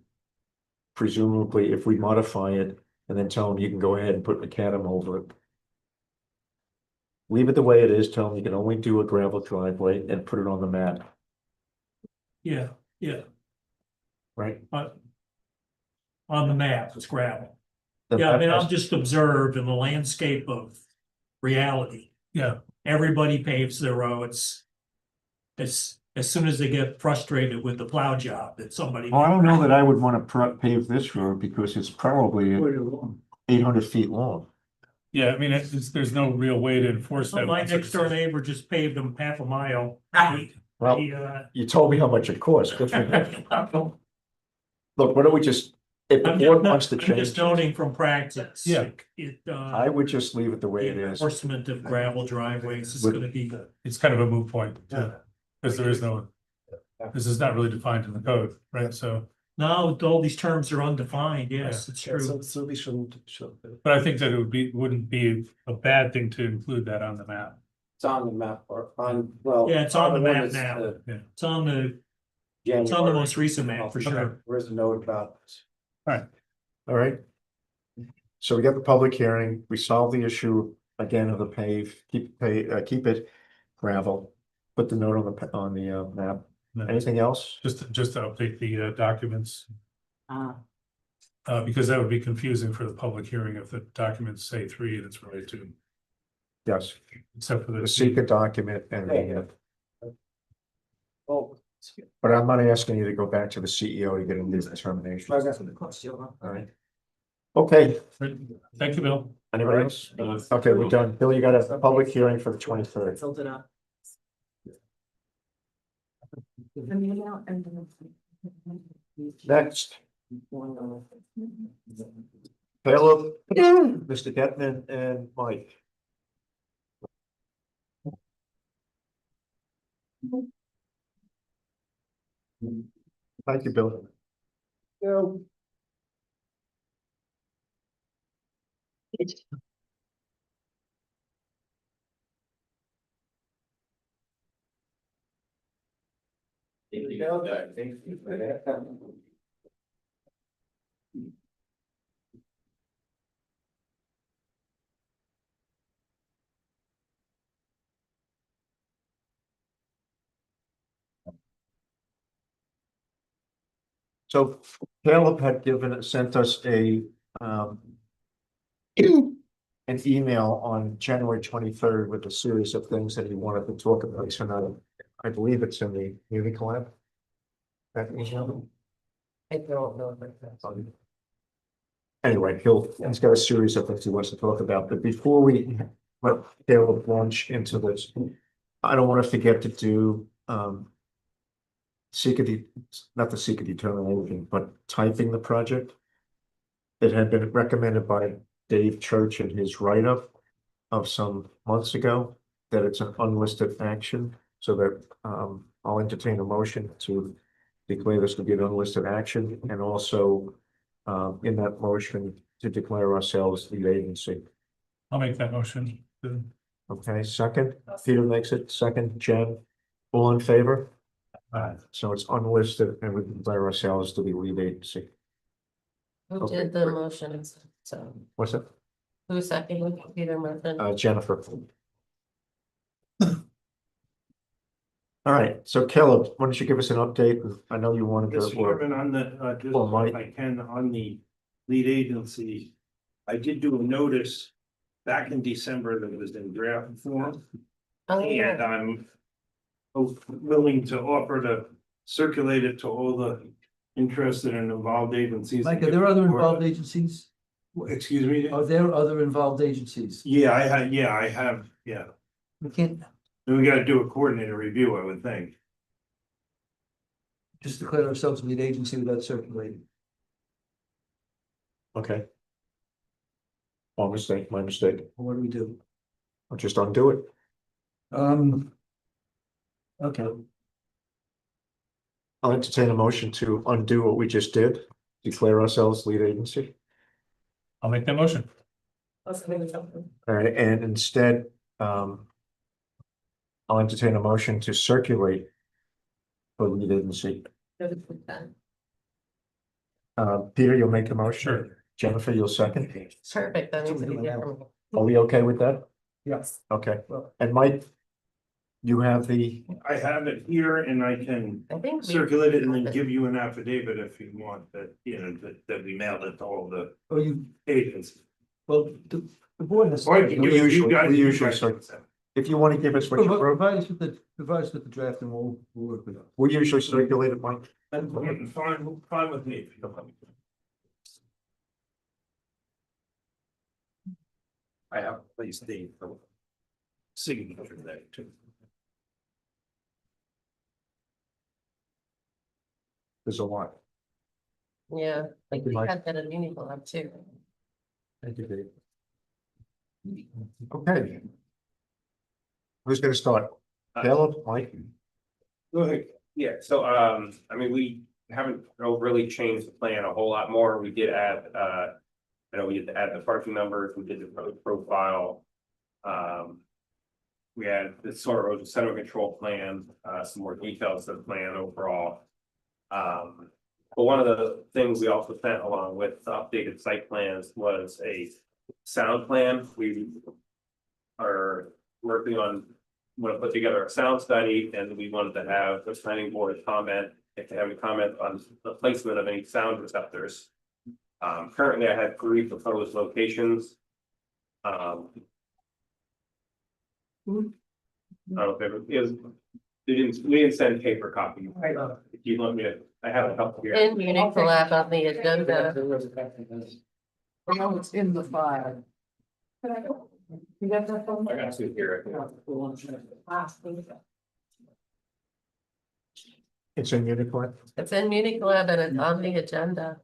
Presumably, if we modify it and then tell them you can go ahead and put macadam over it. Leave it the way it is, tell them you can only do a gravel driveway and put it on the map, yeah, right? on the map, it's gravel. The Yeah, I map mean, has- I'm just observed in the landscape of reality. yeah, Everybody paves their roads. As soon as they get frustrated with the plow job that somebody. Well, I don't know that I would want to pave this road because it's probably 800 feet long. yeah, I mean, there's no real way to enforce So that. my next door neighbor just paved them half a mile. Well, He, you told me how much it cost. Good for you. uh, Look, why don't we just If the I'm board just, wants to I'm change, just noting from practice. Yeah. It, I would just leave it the way it the is. enforcement of gravel driveways is Would- gonna be. It's kind of a moot point, Yeah. because there is no. This is not really defined in the code, right? So, No, all these terms are undefined, yes, it's Yeah, true. so we shouldn't, but I think that wouldn't be a bad thing to include that on the map. It's on the map or on, well. Yeah, it's on the one map that's, now. uh, It's on the January. most recent map, for sure. Where's the note about? All right. So we got the public hearing, we solved the issue again of the keep it gravel. Put the note on the map. No, Anything else? Just to update the documents, Ah, because that would be confusing for the public hearing if the documents say 3 and it's really 2, Yes, except for the the secret document and the, Oh. but I'm not asking you to go back to the CEO to get a new determination. Okay. All right. Okay, Thank you, Bill. anybody else? Okay, we're done. Bill, you got a public hearing for the 23rd. filled it up. Next, Caleb, Mr. Getman and Mike. Thank you, Bill. So Caleb had sent us an email on January 23rd with a series of things that he wanted to talk about tonight. I believe it's in the Community Collab. That email. I don't know. If that's- Anyway, he's got a series of things he wants to talk about, but before we let Caleb launch into this, I don't want to forget to do not the secret determination, but typing the project. It had been recommended by Dave Church in his write-up of some months ago that it's an unlisted action, so that I'll entertain a motion to declare this to be an unlisted action, and also in that motion to declare ourselves the agency. I'll make that motion. Okay, second, Peter makes it, second, Jen, all in favor? So it's unlisted and we declare ourselves to be lead agency. Who Okay, did the great. motions? So What's it? who seconded Peter Murphy? Jennifer. All right, so Caleb, why don't you give us an update? I know you wanted Mr. to work. Chairman, on the, just Well, Mike. if I can, on the lead agency, I did do a notice back in December that was in draft form, Oh, and yeah. I'm willing to offer to circulate it to all the interested and involved agencies. Mike, are there other involved agencies? Excuse me? Are there other involved agencies? Yeah, I have, yeah. We can't Then we gotta do a coordinated review, I would think. just declare ourselves lead agency without circulating. Okay. My mistake. What do we do? I'll just undo it. Okay, I'll entertain a motion to undo what we just did, declare ourselves lead agency. I'll make that motion. All right, and instead, I'll entertain a motion to circulate for lead agency. Peter, you'll make the motion. Sure. Jennifer, you'll second. Perfect. That makes it easier for me. Are we okay with that? yes. Okay, and Mike, you have the, I have it here and I can I think. we- circulate it and then give you an affidavit if you want that, you know, that we mailed it to all the Oh, you, agents. well, the board has. Or I can give it to you guys. we usually if you want to give us what you wrote, Provide us with the draft and we'll work with it. we usually circulate it, Mike. And fine with me. If you don't mind. I have at least the signature there too. There's a lot. Yeah, like Thank you, we Mike. had that in Uniqlo up too. Thank you, Dave. Okay. Who's gonna start? Caleb, Mike? Go ahead. Yeah, so, I mean, we haven't really changed the plan a whole lot more. We did add, I know we did add the parking numbers, we did the road profile. We had the sort of center control plan, some more details of the plan overall. But one of the things we also sent along with the updated site plans was a sound plan. We are working on, want to put together a sound study, and we wanted to have the planning board comment, if they have any comment on the placement of any sound receptors. Currently, I had 3 proposed locations. I don't know if it was, we didn't send paper copy. If you want me to, I have a couple here. In Uniqlo lab on the agenda. Well, it's in the file. You got that phone? I got to here. It's in Unicorn. It's in Uniqlo lab and it's on the agenda.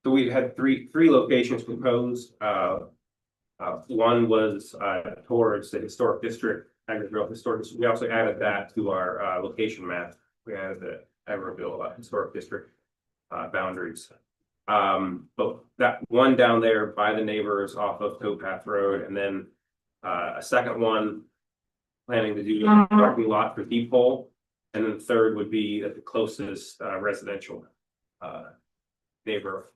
So we had three locations proposed. One was towards the historic district, Agrabeel Historic. We also added that to our location map. We added the Agrabeel Historic District boundaries. But that one down there by the neighbors off of Towpath Road, and then a second one planning to do a parking lot for Depot, and then the third would be at the closest residential neighbor,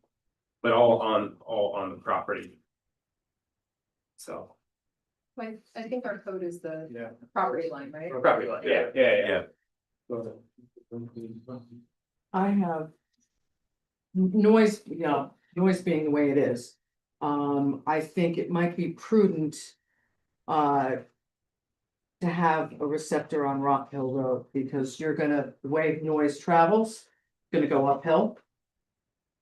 but all on the property. So. Like, I think our code is the Yeah. property line, right? Property line, yeah. I have. Noise, yeah, noise being the way it is. I think it might be prudent. To have a receptor on Rock Hill Road, because you're gonna, the way noise travels, gonna go uphill.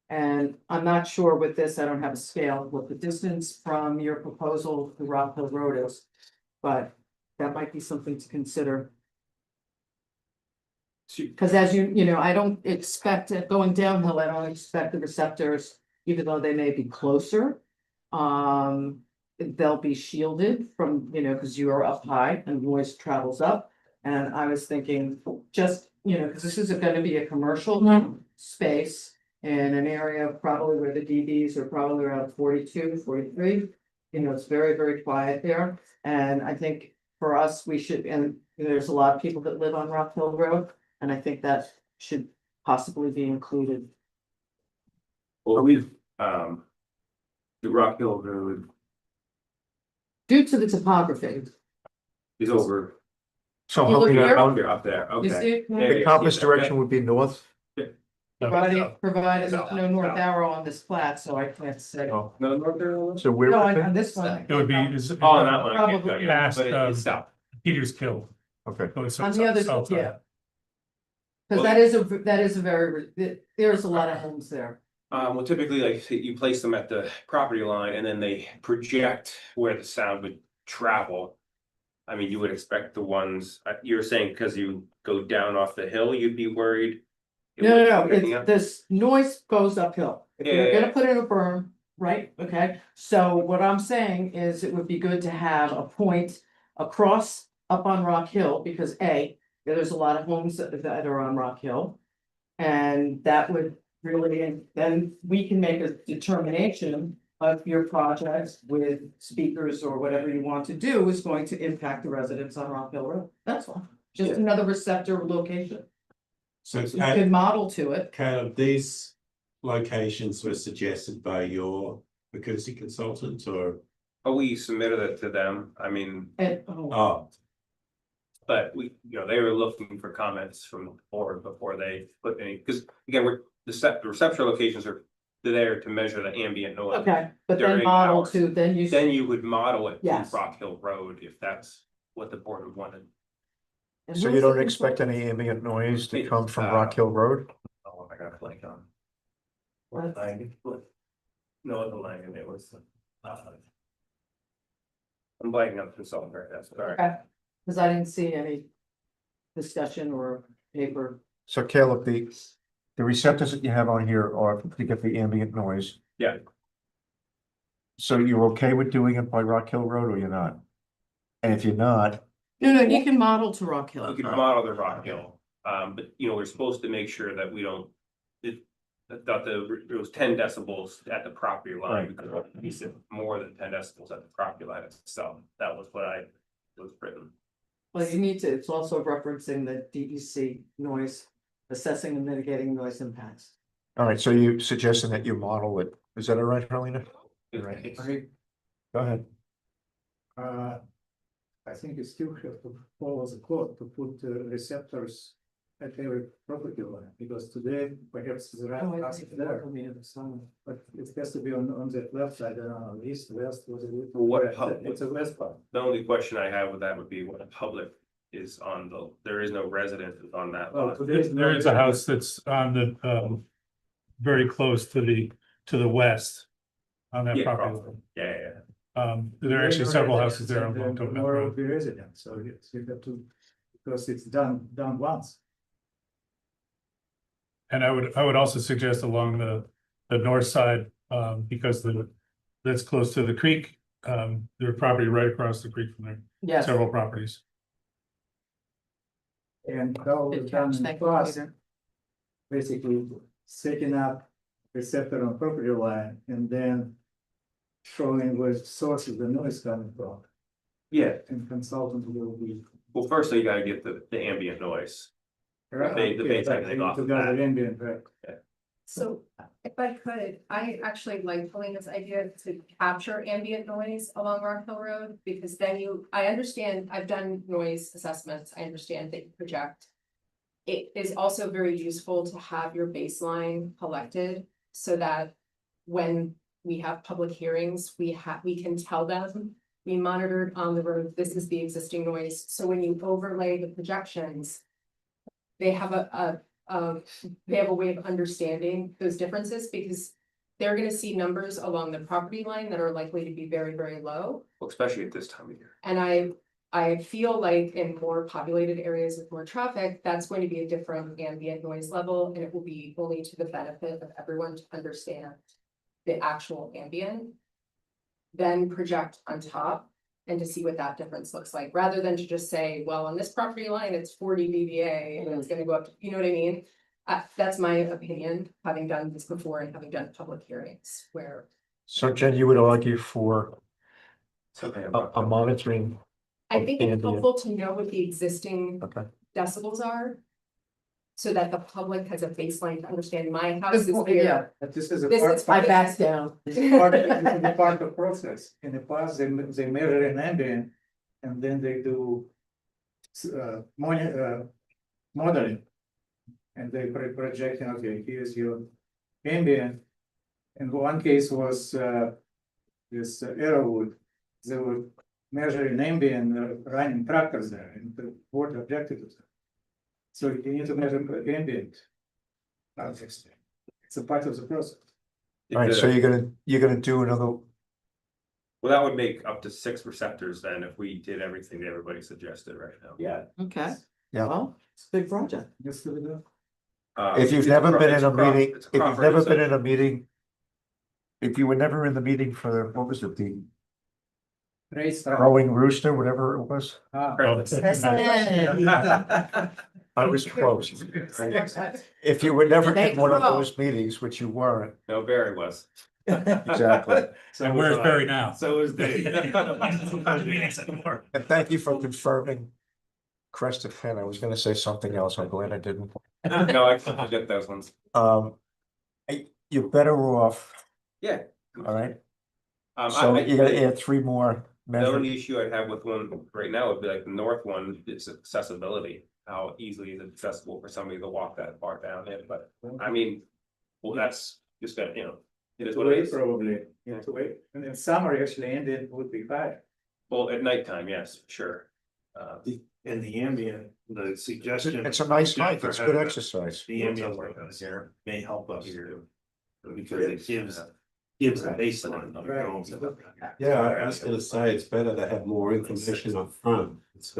And I'm not sure with this, I don't have a scale, what the distance from your proposal to Rock Hill Road is. But that might be something to consider. Cause as you know, I don't expect it going downhill, I don't expect the receptors, even though they may be closer. They'll be shielded from, cause you are up high and noise travels up. And I was thinking, just, cause this is gonna be a commercial space. In an area probably where the DBs are probably around 42, 43. It's very, very quiet there. And I think for us, we should, and there's a lot of people that live on Rock Hill Road. And I think that should possibly be included. Well, we've, the Rock Hill Road Due to the topography. is over. So You look here? Up there, You okay. see it? the compass direction would be north? Provided South, no north south. arrow on this plat, so I can't say. Oh, No, North Carolina? so where? No, would it on be? this one. It would be. Oh, on that one. I can't tell you, Past, but it's south. Peters Kill. Okay. On the other, South side. yeah. Cause Well, that is a very, there's a lot of homes there. Well, typically, like, you place them at the property line and then they project where the sound would travel. I mean, you would expect the ones, you're saying because you go down off the hill, you'd be worried? it No, would no, be picking it's, up? this noise goes uphill. If Yeah, you're yeah, gonna yeah. put in a berm, right, okay, so what I'm saying is it would be good to have a point across up on Rock Hill, because there's a lot of homes that are on Rock Hill. And that would really, and then we can make a determination of your project with speakers or whatever you want to do is going to impact the residents on Rock Hill Road, that's all. Just Yeah. another receptor location, So you can model to it. Caleb, these locations were suggested by your acoustic consultant or? Oh, we submitted it to them, I mean, And, Oh, but we, they were looking for comments from the board before they put any, because again, the reception locations are there to measure the ambient noise. okay, but then During model hours. to, then you. Then you would model it to Yes. Rock Hill Road if that's what the board would want. And So you who's don't the expect any ambient noise to come from Uh, Rock Hill Road? Oh, I got a blank on. What? No, the line, it was. I'm blanking on the consultant, right, that's sorry. Okay, cause I didn't see any discussion or paper So Caleb, the receptors that you have on here are to get the ambient noise. Yeah. So you're okay with doing it by Rock Hill Road or you're not? And if you're not, No, you can model to Rock Hill. We can model the Rock Hill, but you know, we're supposed to make sure that we don't. It was 10 decibels at the property line, because we said more than 10 decibels at the property line itself. That was what I was written. Well, you need to, it's also referencing the DEC noise, assessing and mitigating noise impacts. all right, so you suggesting that you model it. Is that all right, Harlina? Right. Go ahead. I think you still have to follow the code to put receptors at every property line, because today perhaps the right house is there, but it has to be on that left side, east, west, was it? It's a west part. The only question I have with that would be what public is on there is no resident on that Oh, lot. today's There is a house that's on the, very close to the west. On that Yeah, property. across. Yeah. There are actually several houses there on Long Tote Mountain More will Road. be resident, so you have to, because it's done once. And I would also suggest along the north side, because that's close to the creek. Their property right across the creek from there, Yes. several properties. And how Good we've done catch, in the thank you, past, Peter. basically setting up receptor on property line and then showing where the source of the noise coming from. Yeah, And consultant will be. well, first you gotta get the ambient noise. Right, The base okay, everything right, off of together that. ambient, right. So if I could, I actually like Helena's idea to capture ambient noise along Rock Hill Road, because then I understand, I've done noise assessments, I understand that you project. It is also very useful to have your baseline collected so that when we have public hearings, we can tell them, we monitored on the road, this is the existing noise. So when you overlay the projections, they have a way of understanding those differences, because they're gonna see numbers along the property line that are likely to be very, very low. Well, especially at this time of year. And I feel like in more populated areas with more traffic, that's going to be a different ambient noise level, and it will be only to the benefit of everyone to understand the actual ambient. Then project on top and to see what that difference looks like, rather than to just say, well, on this property line, it's 40 dBA and it's gonna go up to, you know what I mean? That's my opinion, having done this before and having done public hearings where. So Jen, you would argue for Okay. a monitoring. I think it's ambient. helpful to know what the existing Okay. decibels are. So that the public has a baseline to understand my house is Yeah, here. But this is a This part. is I back down. This is part of the process. In the past, they measure an ambient and then they do modeling. And they project, okay, here's your ambient. And one case was this Arrowwood, they were measuring ambient running tractors there, and the board objected to that. So you need to measure ambient. Obviously, it's a part of the process. All right, so you're gonna do another, Well, that would make up to 6 receptors then if we did everything that everybody suggested right now. Yeah. Okay, yeah. well, it's a big project. Just to do. If you've never been in a meeting, it's if you've proper never been receptor. in a meeting. If you were never in the meeting for, what was it, the Race. Crowing Rooster, whatever it was? Ah. I was close. If you were never They in one of crow. those meetings, which you weren't, No, Barry was. exactly. And where's Barry now? So is Dave. And thank you for confirming. Crested Fan, I was gonna say something else, I'm glad I didn't. No, I can't get those ones. You're better off, Yeah. all right? I- So I- you gotta add 3 more The measures. only issue I'd have with one right now would be like the north one, is accessibility. How easily is it accessible for somebody to walk that far down it, but I mean, well, that's just gonna, it is what it is. Probably, yeah, to wait, and in summer, actually, ambient would be high. Well, at nighttime, yes, sure. And the ambient, the suggestion. It's a nice hike, it's good exercise. The ambient levels here may help us too. Because it gives a baseline. Yeah, I was gonna say it's better to have more information up front. It's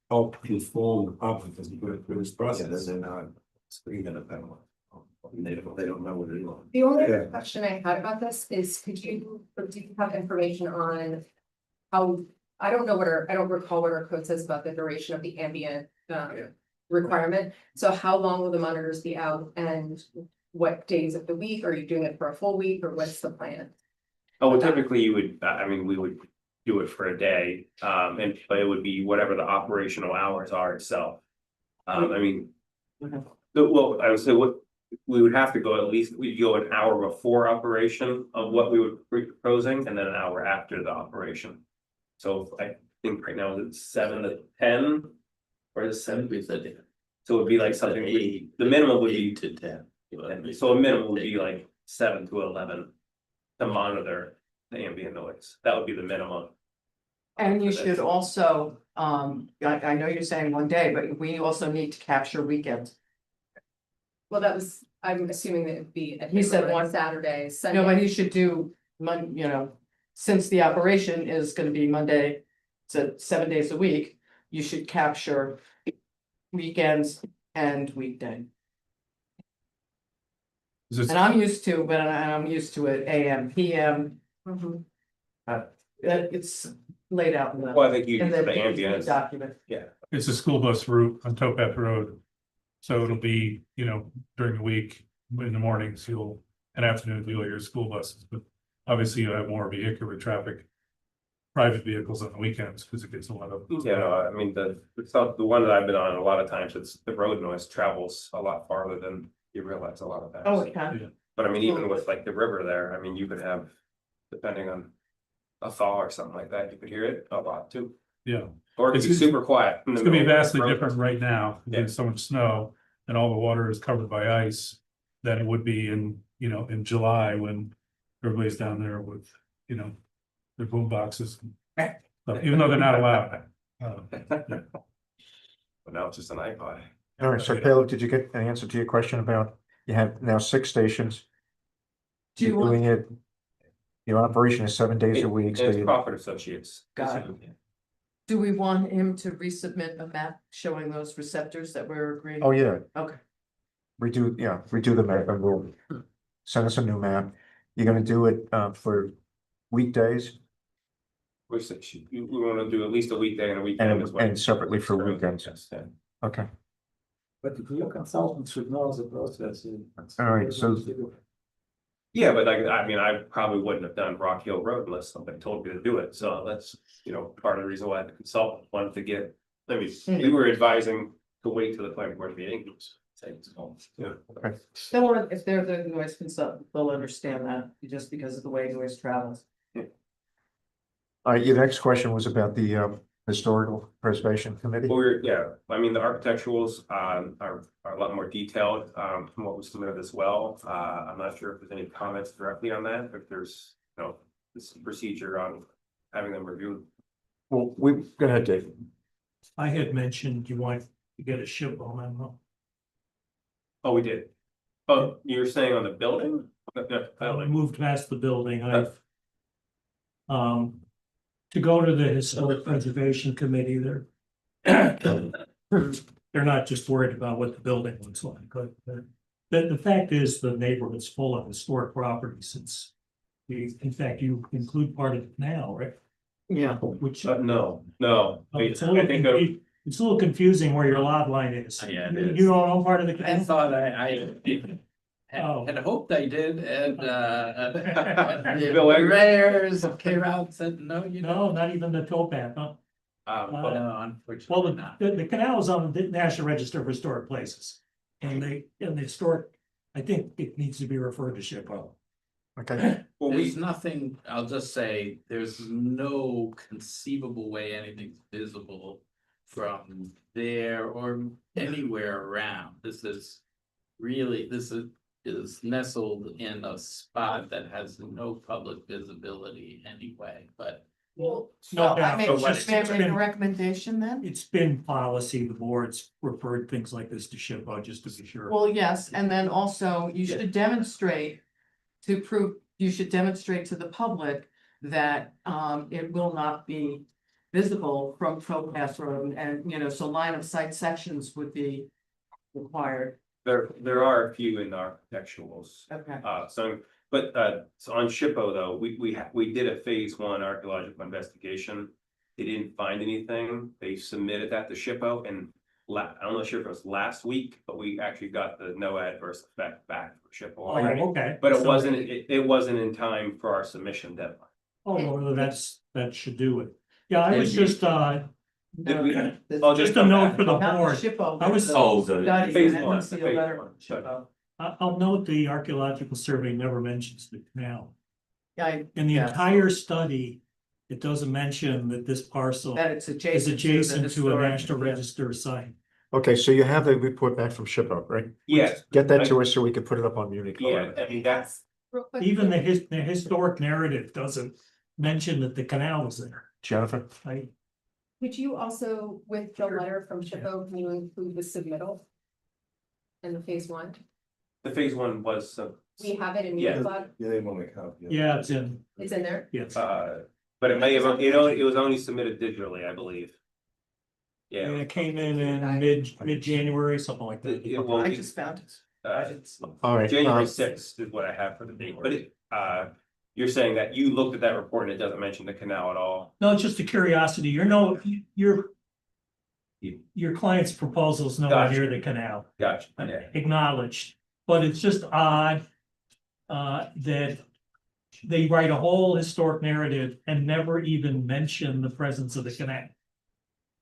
help inform the public as we go through this process. So you're gonna pay them. They don't know what it is. The only other question I had about this is, do you have information on how, I don't recall what our code says about the duration of the ambient requirement. So how long will the monitors be out and what days of the week? Are you doing it for a full week or what's the plan? Oh, well, typically you would, I mean, we would do it for a day, but it would be whatever the operational hours are itself. I mean, well, I would say what, we would have to go at least, we'd go an hour before operation of what we would be proposing and then an hour after the operation. So I think right now it's 7 to 10 or is it 7? So it would be like something, the minimum would be to 10. So a minimum would be like 7 to 11 to monitor the ambient noise. That would be the minimum. And you should also, I know you're saying one day, but we also need to capture weekends. Well, I'm assuming that it'd be. He said one Saturday, Sunday. No, but you should do since the operation is gonna be Monday, so 7 days a week, you should capture weekends and weekday. Is this- And I'm used to, but I'm used to it AM, PM. It's laid out in the. Well, I think you, in the the ambient, document. yeah. It's a school bus route on Towpath Road. So it'll be, during the week, in the mornings, and afternoons, you'll hear school buses, but obviously you have more vehicular traffic. Private vehicles on the weekends, because it gets a lot of. Yeah, I mean, the one that I've been on, a lot of times it's the road noise travels a lot farther than you realize a lot of times. Oh, it can. But I mean, even with like the river there, I mean, you could have, depending on a thaw or something like that, you could hear it a lot too. Yeah, Or it could be It's- super quiet. in the it's gonna be middle of the vastly road. different right now, Yeah. there's so much snow and all the water is covered by ice. Than it would be in July when everybody's down there with, their boom boxes. Even though they're not allowed. But now it's just an iPod. All right, so Caleb, did you get an answer to your question about, you have now 6 stations? Do you You're want- doing it, your operation is 7 days a week. so It's you- Crawford Associates. Got it. Do we want him to resubmit a map showing those receptors that we're agreeing? Oh, yeah, Okay, redo the map and we'll send us a new map. You're gonna do it for weekdays We want to do at least a weekday and a weekend as well. and separately for weekends. Yes, yeah. Okay, But your consultant should know the process. all right, so Yeah, but like, I mean, I probably wouldn't have done Rock Hill Road unless somebody told me to do it, so that's, part of the reason why the consultant wanted to get. I mean, we were advising to wait till the planning board meeting. Yeah. if they're the noise consultant, they'll understand that, just because of the way noise travels. all right, your next question was about the Historical Preservation Committee. Well, I mean, the architecturals are a lot more detailed from what was submitted as well. I'm not sure if there's any comments directly on that, if there's, this procedure on having them reviewed. Well, go ahead, Dave. I had mentioned you want to get a SHPO memo. Oh, we did. Oh, you're saying on the building? I moved past the building, I've. To go to the Historic Preservation Committee, they're not just worried about what the building looks like, but the fact is the neighborhood's full of historic properties. In fact, you include part of it now, right? Yeah. Which. No. It's a I think little confusing where your lot line is. Yeah, it is. You don't own part of the. I thought I Oh. had hoped I did, and the Bill Eggers. surveyors came out and said, no, you No, don't. not even the towpath, huh? but No, Well, unfortunately not. the canal is on the National Register of Historic Places. And the historic, I think it needs to be referred to SHPO. Okay, well, There's nothing, I'll just say, there's no conceivable way anything's visible from there or anywhere around. This is nestled in a spot that has no public visibility anyway, but. Well, No, I no, make, but should I it's make a been- recommendation then? It's been policy, the boards referred things like this to SHPO just to be sure. Well, yes, and then also you should demonstrate you should demonstrate to the public that it will not be visible from Towpath Road and, so line of sight sections would be required. There are a few in the architecturals. Okay. So on SHPO though, we did a phase one archaeological investigation. They didn't find anything. They submitted that to SHPO and I'm not sure if it was last week, but we actually got the no adverse effect back for SHPO already. Okay. But it So- wasn't, it wasn't in time for our submission deadline. Oh, well, that should do it. Yeah, I was just, Did we? The- I'll just a come note back. for the Not board. SHPO, I was- the Oh, study, phase I one, didn't see a phase letter one, from SHPO. I'll note the archaeological survey never mentions the canal. Yeah, In the Yes. entire study, it doesn't mention that this parcel that it's is adjacent to adjacent the to a historic. National Register site. Okay, so you have the report back from SHPO, right? Yes, Get that to us so we can put it up on Munich. yeah, I mean, that's, Real quick. Even the historic narrative doesn't mention that the canal was there. Jennifer? Right? Could you also, with the letter from SHPO, can you include the submittal? In the phase one, the phase one was, we have it in Yeah. your blog, Yeah, they want me to copy. Yeah, it's in, it's in there. yes. but it may have, it was only submitted digitally, I believe. And Yeah. it came in mid-January, something like that. Well, I just found it. All right. January sixth is what I have for the date, but you're saying that you looked at that report and it doesn't mention the canal at all? No, it's just a curiosity. Your client's proposal is nowhere Gotcha. near the canal. Gotcha, yeah. Acknowledged, but it's just odd that they write a whole historic narrative and never even mention the presence of the canal.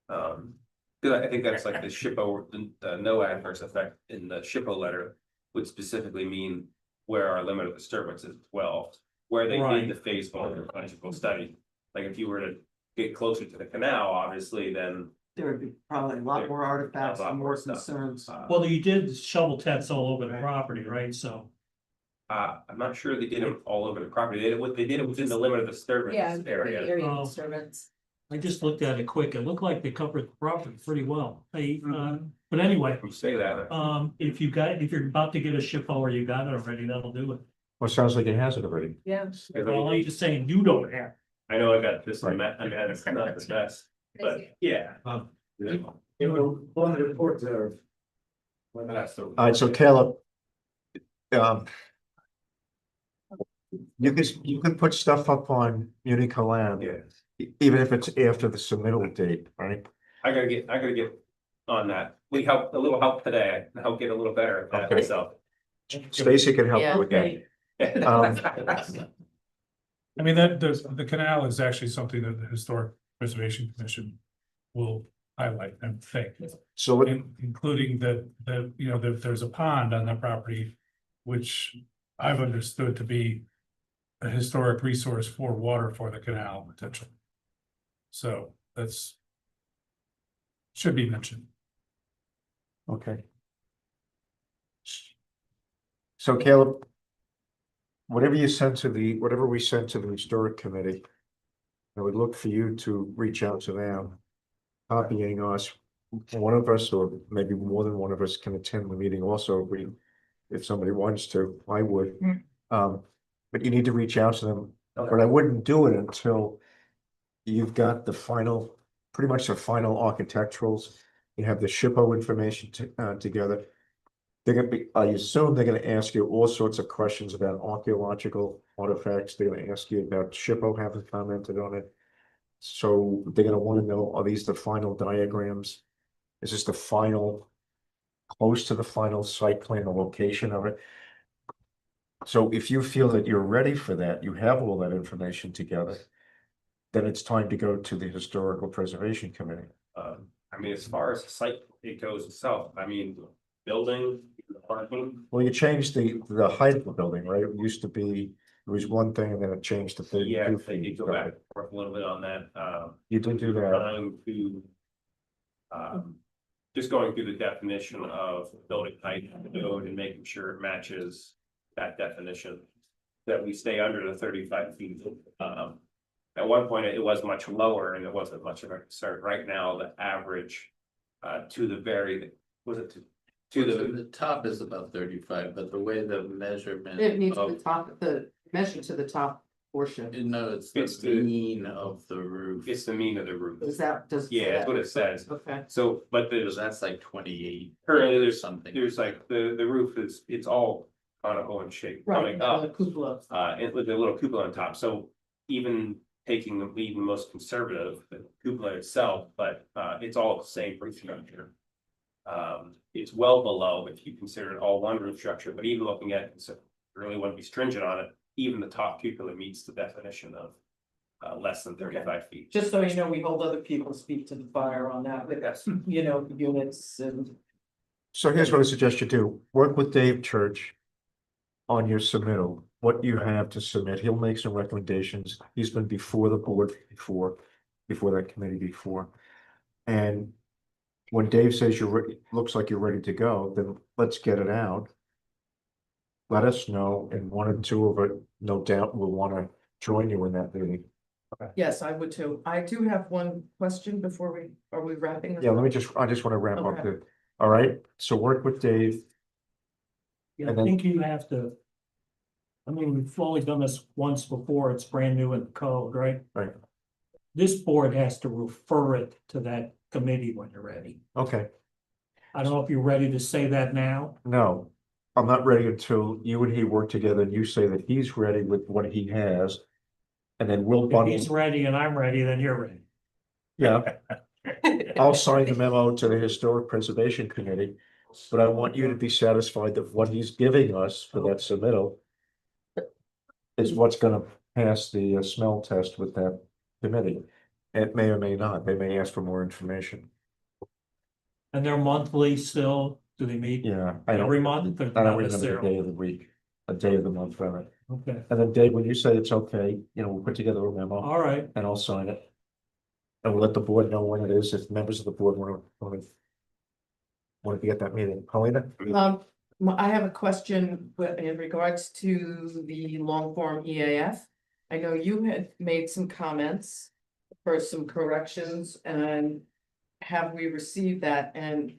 Cause I think that's like the SHPO, the no adverse effect in the SHPO letter would specifically mean where our limit of disturbance is 12, where they Right. did the phase one archaeological study. Like if you were to get closer to the canal, obviously, then. There would be probably a lot more artifacts A lot and more more stuff. concerns. Well, you did shovel tests all over the property, right? So, I'm not sure they did it all over the property. They did it within the limit of disturbance Yeah, the area. area Oh. of disturbance. I just looked at it quick. It looked like they covered the property pretty well. But anyway, You say that. if you're about to get a SHPO or you got it already, that'll do it. Well, sounds like it has it already. Yeah. Well, I'm just saying you don't have. I know I got this, I mean, it's not the best, but yeah. You will want to report there. Well, that's the- All right, so Caleb. You can put stuff up on Munich Land, Yeah, even if it's after the submittal date, right? I gotta get on that. We helped, a little help today. I'll get a little better at that Okay. myself. Stacy can help you with that. I mean, that the canal is actually something that the Historic Preservation Commission will highlight and think. So Including that, that there's a pond on that property, which I've understood to be a historic resource for water for the canal potential. So that's should be mentioned. Okay. So Caleb. Whatever we sent to the historic committee. I would look for you to reach out to them. Copying us, one of us, or maybe more than one of us can attend the meeting also, if somebody wants to, I would. But you need to reach out to them, but I wouldn't do it until. You've got pretty much the final architecturals, you have the SHPO information together. They're gonna be, I assume they're gonna ask you all sorts of questions about archaeological artifacts, they're gonna ask you about SHPO having commented on it. So they're gonna wanna know, are these the final diagrams? Is this the final, close to the final site plan, the location of it? So if you feel that you're ready for that, you have all that information together, then it's time to go to the Historical Preservation Committee. I mean, as far as the site it goes itself, I mean, building, parking. Well, you changed the height of the building, right? It used to be, it was one thing and then it changed to Yeah, 32 they did feet. go back and forth a little bit on that. You did do that. Trying to. Just going through the definition of building height of the code and making sure it matches that definition. That we stay under the 35 feet. At one point, it was much lower and it wasn't much of a concern. Right now, the average. To the very, was it to the, top is about 35, but the way the measurement. It needs the top, the measure to the top portion? No, it's It's the the- mean of the roof. It's the mean of the roof. Is that, does? Yeah, that's what it says. Okay, So, but So there's, that's like 28. currently or there's, something. there's like, the roof is, it's all conical in shape, right, coming up. the cupola. And with a little cupola on top, so even taking the even most conservative, the cupola itself, but it's all the same roof structure. It's well below if you consider it all one roof structure, but even looking at it, so you really want to be stringent on it, even the top cupola meets the definition of less than 35 feet. Just so you know, we hold other people speak to the fire on that with, you know, units and. So here's what I suggest you do, work with Dave Church on your submittal, what you have to submit. He'll make some recommendations. He's been before the board before that committee before. And when Dave says you're ready, looks like you're ready to go, then let's get it out. Let us know, and one or two of it, no doubt, will want to join you in that meeting. Yes, I would too. I do have one question before are we wrapping? this Yeah, up? I just want to wrap up Okay. the, all right, so work with Dave. Yeah, I And then- think you have to. I mean, we've only done this once before, it's brand new in the code, right? Right. This board has to refer it to that committee when you're ready. Okay, I don't know if you're ready to say that now. no, I'm not ready until you and he work together and you say that he's ready with what he has. And then we'll If bundle, he's ready and I'm ready, then you're ready. yeah, I'll sign the memo to the Historic Preservation Committee. But I want you to be satisfied that what he's giving us for that submittal is what's gonna pass the smell test with that committee. It may or may not, they may ask for more information. And they're monthly still, do they meet Yeah, I every don't, month? or I don't not remember the necessarily? day of the week, a day of the month, rather. Okay, And then Dave, when you say it's okay, we'll put together a memo all right. and I'll sign it. And we'll let the board know when it is, if members of the board want to be at that meeting. Paulina? I have a question in regards to the long form EAF. I know you had made some comments for some corrections and have we received that? And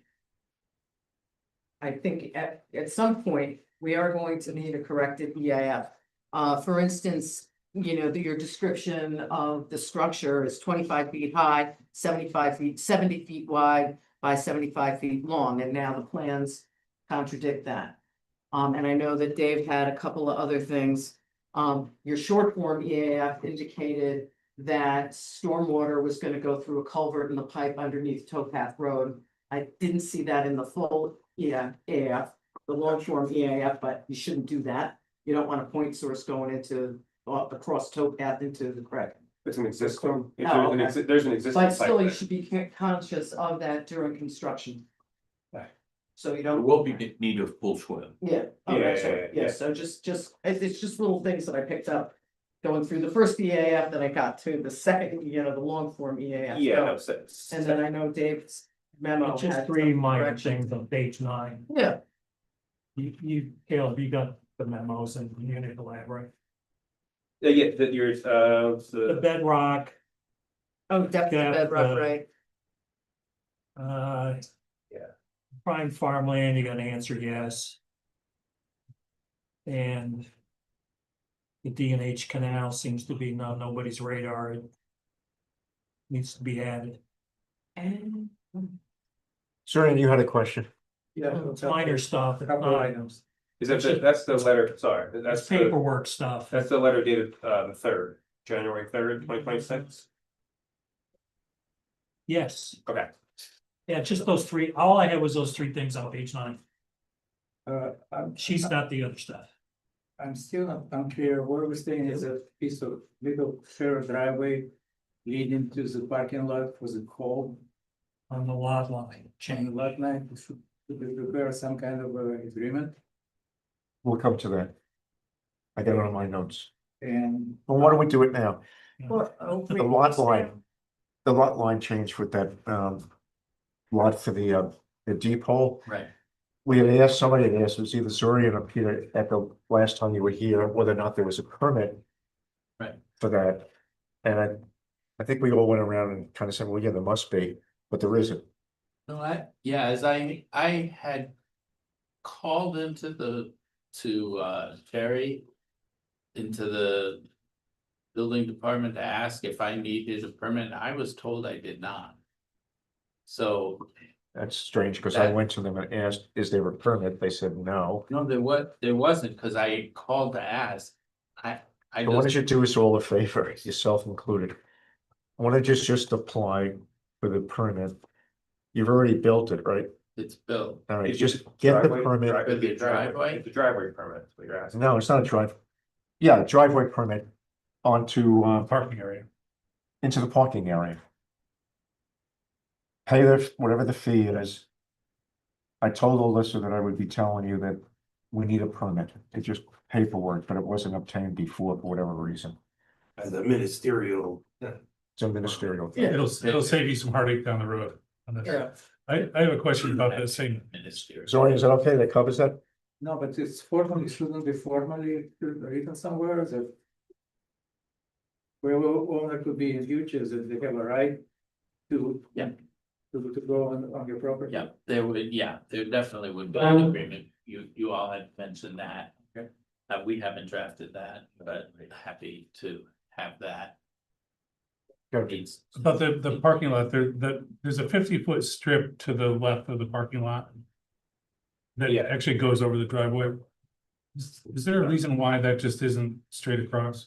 I think at some point, we are going to need a corrected EAF. For instance, your description of the structure is 25 feet high, 70 feet wide by 75 feet long, and now the plans contradict that. And I know that Dave had a couple of other things. Your short form EAF indicated that stormwater was gonna go through a culvert in the pipe underneath Towpath Road. I didn't see that in the full EAF, the long form EAF, but you shouldn't do that. You don't want a point source going into, across Towpath into the creek. It's an existing, if Oh, there's an existing. But site still, you plan. should be conscious of that during construction. Right. So you There don't. will be need of full swim. Yeah, oh, that's Yeah, right, yeah. yeah, so it's just little things that I picked up. Going through the first EAF that I got to, the second, the long form EAF. Yeah, no, And then I know Dave's memo. It's just had three some minor corrections. things on page 9. Yeah, Caleb, you got the memos and you need to elaborate. Yeah, that yours, The the, bedrock, oh, depth of Yeah, bedrock, right, Yeah. prime farmland, you gotta answer yes. And the D&H canal seems to be nobody's radar. It needs to be added. and. Sir, you had a question? Yeah. It's minor stuff. A couple of items. is that, that's the letter, sorry, That's that's the, paperwork stuff. that's the letter dated, the 3rd, January 3rd, 2026. Yes, Okay, yeah, just those three. All I had was those three things on page 9. She's I'm got the other stuff. still not unclear, where we're staying is a piece of little shared driveway leading to the parking lot for the call On the lot line on the change. lot line, should we prepare some kind of agreement? We'll come to that. I got it on my notes. And Well, why don't we do it now? The The lot line changed with that, lot for the deep hole. Right. We had asked, somebody had asked, it was either Zorian or Peter at the last time you were here, whether or not there was a permit. Right. For that, and I think we all went around and kind of said, well, yeah, there must be, but there isn't. No, as I had called into Terry, into the building department to ask if I needed a permit. I was told I did not. So, That's strange, because I That- went to them and asked, is there a permit? They said no. no, there wasn't, because I called to ask. I So why don't just, you do us all a favor, yourself included? Why don't you just apply for the permit? You've already built it, right? it's built. All right, It's just just get the driveway, permit. it'd be a The driveway? It's a driveway permit, that's what you're asking. No, it's not a drive. Yeah, driveway permit onto, Parking area. into the parking area. Pay their, whatever the fee is. I told Alyssa that I would be telling you that we need a permit. It's just paperwork, but it wasn't obtained before for whatever reason. As a ministerial. It's a ministerial. Yeah. It'll save you some heartache down the road. on this. Yeah. I have a question about the same. Ministerial. Zoe, is that okay? That covers that? No, but it's formally, shouldn't be formally written somewhere that. Where owner could be in future, that they have a right to. Yeah. To go on your property. Yeah, there definitely would be an agreement. You all had mentioned that. Okay. We haven't drafted that, but happy to have that. Okay. It's- About the parking lot, there's a 50-foot strip to the left of the parking lot. That Yeah. actually goes over the driveway. Is there a reason why that just isn't straight across?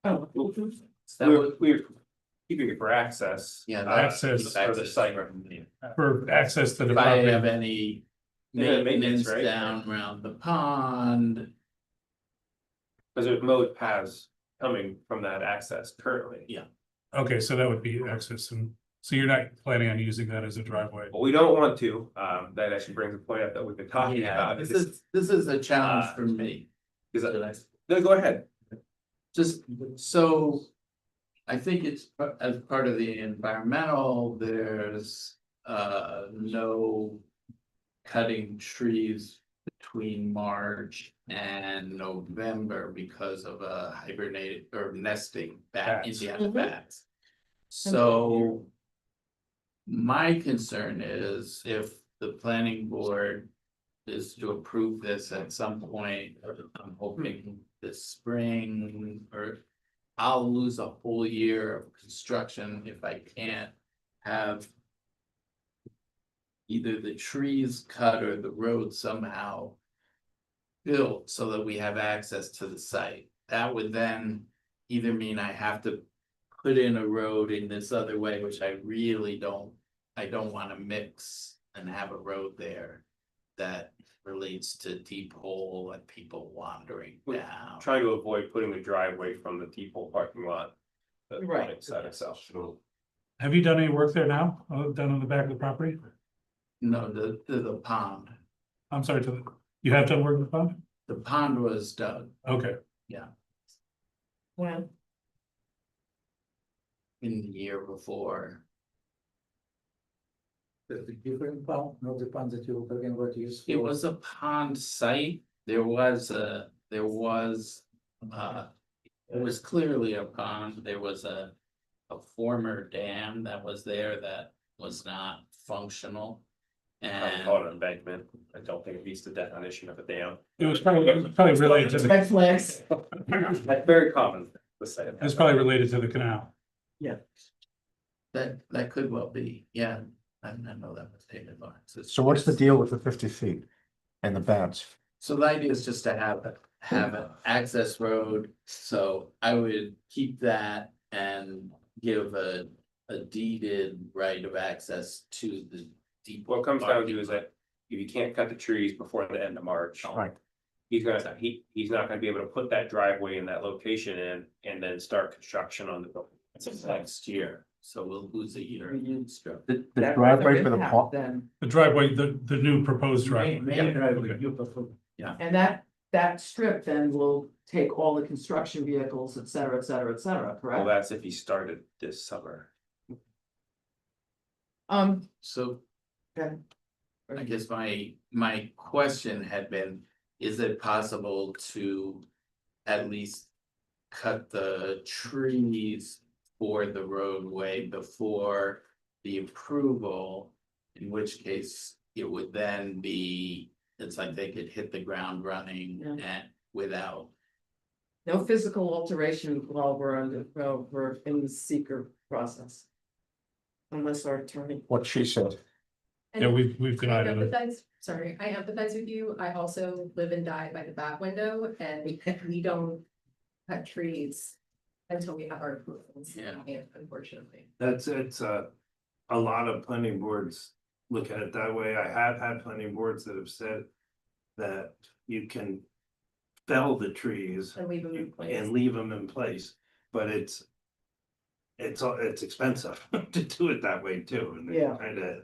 Oh, That would, We're keeping it for access. yeah. Access for the site. For access to the If I have property? any Yeah, maintenance, maintenance right? down around the pond, Because there's mowed paths coming from that access currently. Yeah. Okay, so that would be access, and so you're not planning on using that as a driveway? But we don't want to, that actually brings a point up that we've been talking yeah, about. this is a challenge for me. No, go ahead. Just so. I think it's as part of the environmental, there's no. Cutting trees between March and November because of a hibernated or nesting bat, Bats. Indiana Mhm. bats. So. My concern is if the planning board is to approve this at some point, I'm hoping this spring or. I'll lose a whole year of construction if I can't have. Either the trees cut or the road somehow. Built so that we have access to the site. That would then either mean I have to. Put in a road in this other way, which I really don't. I don't wanna mix and have a road there. That relates to deep hole and people wandering down. Trying to avoid putting the driveway from the depot parking lot. The Right. side itself. Have you done any work there now, done on the back of the property? No, the pond. I'm sorry, you have done work with the pond? The pond was dug, Okay, when, in the year before. The different pond, not the pond that you were talking about use. It was a pond site, there was. It was clearly a pond, there was a former dam that was there that was not functional. I And call it an embankment. I don't think it meets the definition of a dam. it was probably related to the, red flags, That's very common. To say it. it's probably related to the canal. that could well be, yeah, I know that was David Lawrence. So what's the deal with the 50 feet and the bats? So the idea is just to have an access road, so I would keep that and give a deeded right of access to the deep. What it comes down to is that if you can't cut the trees before the end of March. Right. He's not gonna be able to put that driveway in that location and then start construction on the building. It's next year, so we'll lose a year. The that driveway for the impact park, then, The driveway, the new proposed driveway. Main driveway, Okay. you prefer- and that strip then will take all the construction vehicles, et cetera, et cetera, et cetera, Well, correct? that's if he started this summer. So Okay. I guess my question had been, is it possible to at least cut the trees for the roadway before the approval? In which case it would then be, it's like they could hit the ground running Yeah. and without No physical alteration while we're in the seeker process. Unless our attorney. What she said. Yeah, we've I denied it. empathize, sorry, I empathize with you. I also live and die by the back window and we don't cut trees until we have our approvals. Yeah. Unfortunately. It's a lot of planning boards look at it that way. I have had planning boards that have said that you can fell the trees And leave them in place. and leave them in place, but it's expensive to do it that way too, and Yeah. kinda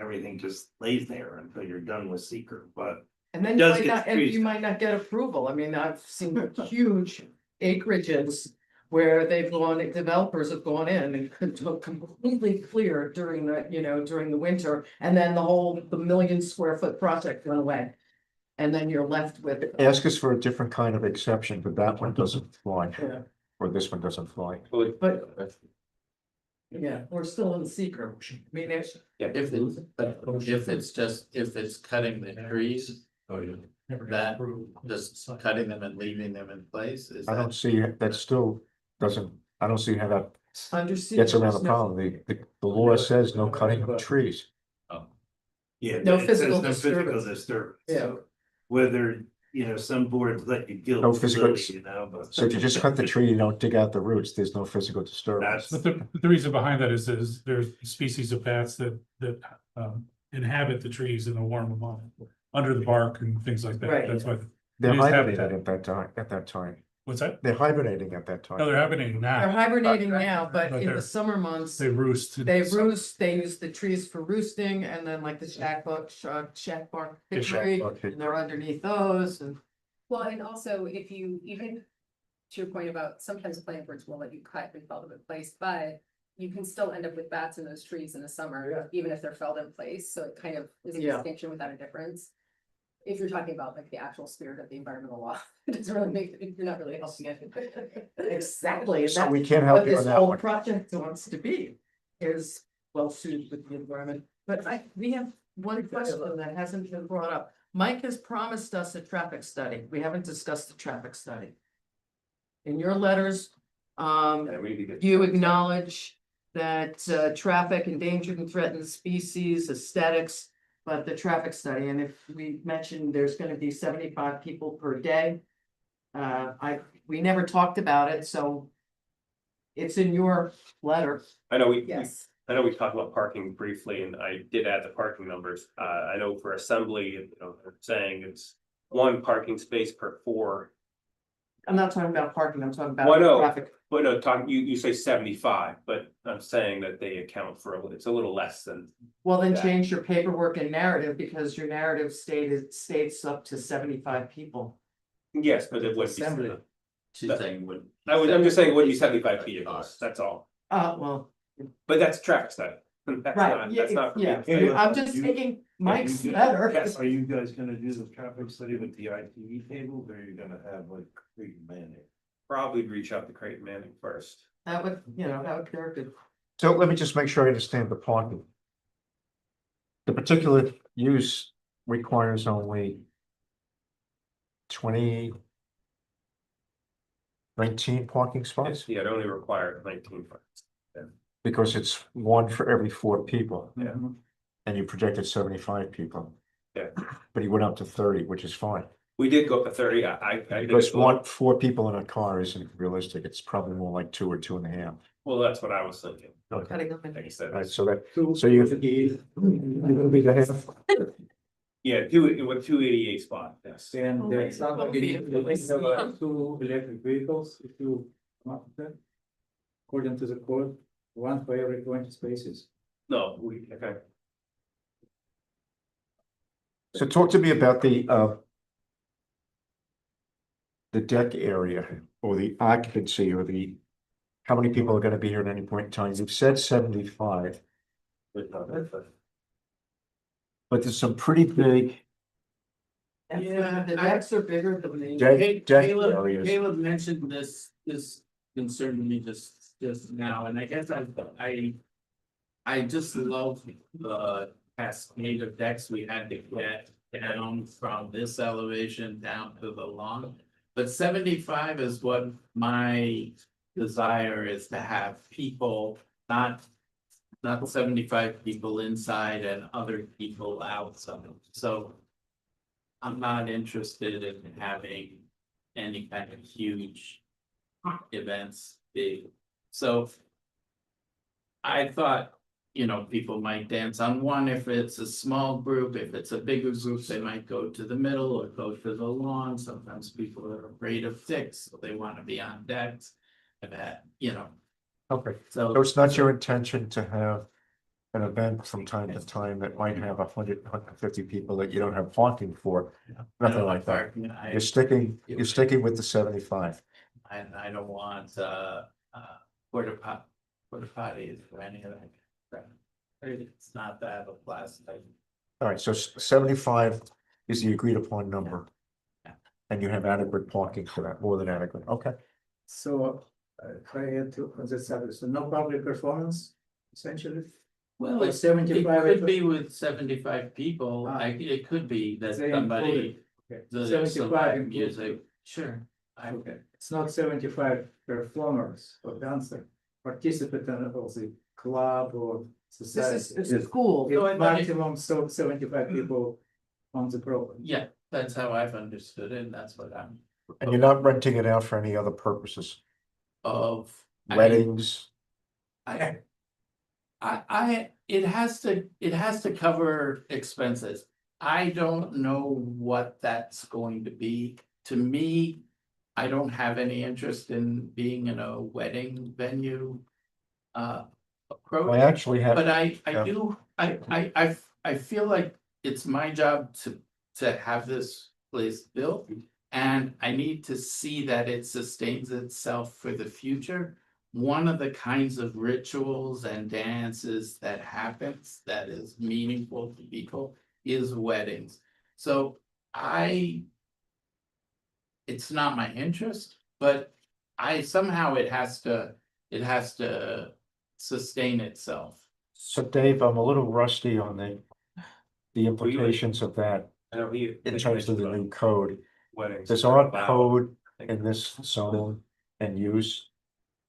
everything just lays there until you're done with seeker, but And then Does get trees you might not get approval. I mean, I've seen huge acreages. Where developers have gone in and completely clear during during the winter, and then the 1,000,000 square foot project went away. And then you're left with. Ask us for a different kind of exception, but that one doesn't fly, Yeah. or this one doesn't fly. But. Yeah, we're still in seeker. I mean, it's. If it's cutting the trees, that just cutting them and leaving them in place, is I that? don't see, that still doesn't, I don't see how that Under gets around the seeker, problem. The law says no cutting of trees. yeah. No it says physical no physical disturbance. disturbance. Yeah. So whether, some boards let you kill. No physical lily, but. So if you just cut the tree, you don't dig out the roots, there's no physical disturbance. That's, But the reason behind that is there's species of bats that inhabit the trees in the warm month, under the bark and things like that. Right. That's why. They're it is hibernating habitat. at that time. What's that? They're hibernating at that No, time. they're hibernating They're now. hibernating now, but But in the they're- summer months. They roost. They roost, they use the trees for roosting, and then like the shagbark hickory, and they're underneath those, and. Well, and also if you, even to your point about sometimes planning boards will let you cut and fell them in place, but you can still end up with bats in those trees in the summer, even if they're felled in place. So it kind of is a Yeah. distinction without a difference. If you're talking about like the actual spirit of the environmental law, it doesn't really make, you're not really helping it. Exactly, and So that's we can't help what you on this that whole one. project wants to be, is well suited with the environment. But we have one question that hasn't been brought up. Mike has promised us a traffic study. We haven't discussed the traffic study. In your letters, you acknowledge that traffic, endangered and threatened species, aesthetics. But the traffic study, and if we mentioned there's gonna be 75 people per day. We never talked about it, so. It's in your letter. I know we Yes. talked about parking briefly and I did add the parking numbers. I know for assembly, they're saying it's one parking space per 4. I'm not talking about parking, I'm talking Well, about no, traffic. but no, you say 75, but I'm saying that they account for, it's a little less than. Well, then Yeah. change your paperwork and narrative, because your narrative states up to 75 people. Yes, but it would be. Assembly. She's saying would. I'm just saying it would be 75 vehicles, that's all. Well, But that's traffic study. That's right, not- that's not- yeah, Yeah. I'm just taking Mike's letter. Are you guys gonna do the traffic study with the ITE tables, or are you gonna have like Creighton Manning? Probably reach out to Creighton Manning first. That would, that would be good. So let me just make sure I understand the parking. The particular use requires only 19 parking spots, Yeah, it only required 19. because it's one for every 4 people. Yeah. And you projected 75 people. Yeah. But he went up to 30, which is fine. We did go up to 30, I did Because as well. 4 people in a car isn't realistic, it's probably more like 2 or 2.5. Well, that's what I was thinking. Okay. Cutting them in. Like I said, Alright, so you're gonna be the half. yeah, with 288 spot, yes. And there's not gonna be, have 2 electric vehicles if you want that. According to the code, 1 for every 20 spaces. No, okay. So talk to me about the deck area, or the occupancy, or how many people are gonna be here at any point in time? You've said 75, but there's some pretty big Yeah, the decks are bigger than the. deck areas. Caleb mentioned this concerned me just now, and I guess I just love the cascade of decks we had to get down from this elevation down to the lawn. but 75 is what my desire is to have people, not 75 people inside and other people outside, so. I'm not interested in having any kind of huge events big, so. I thought, people might dance on one if it's a small group, if it's a bigger group, they might go to the middle or go to the lawn. Sometimes people are afraid of ticks, so they want to be on decks. I've had, Okay, so. so it's not your intention to have an event from time to time that might have 150 people that you don't have parking for, nothing like that. You're sticking with the 75. And I don't want porta potties or any of that. It's not that of plastic. All right, so 75 is the agreed upon number. Yeah. And you have adequate parking for that, more than adequate, okay? So, if I had to, on this subject, so no public performance, essentially? Well, Or it 75 could be with 75 people, it could be that They somebody, Okay, the 75 some live include- music, sure. Okay, it's not 75 performers or dancer, participant in the club or society. This is a school. It's maximum 75 people on the property. Yeah, that's how I've understood it, and that's what I'm. And you're not renting it out for any other purposes, Of. weddings? It has to cover expenses. I don't know what that's going to be. To me, I don't have any interest in being in a wedding venue. Approach. I actually have. But I Yeah. do, I feel like it's my job to have this place built. And I need to see that it sustains itself for the future. One of the kinds of rituals and dances that happens that is meaningful to people is weddings. So it's not my interest, but somehow it has to sustain itself. So Dave, I'm a little rusty on the implications of that I know he. in terms of the new code. Weddings. Does our code in this zone and use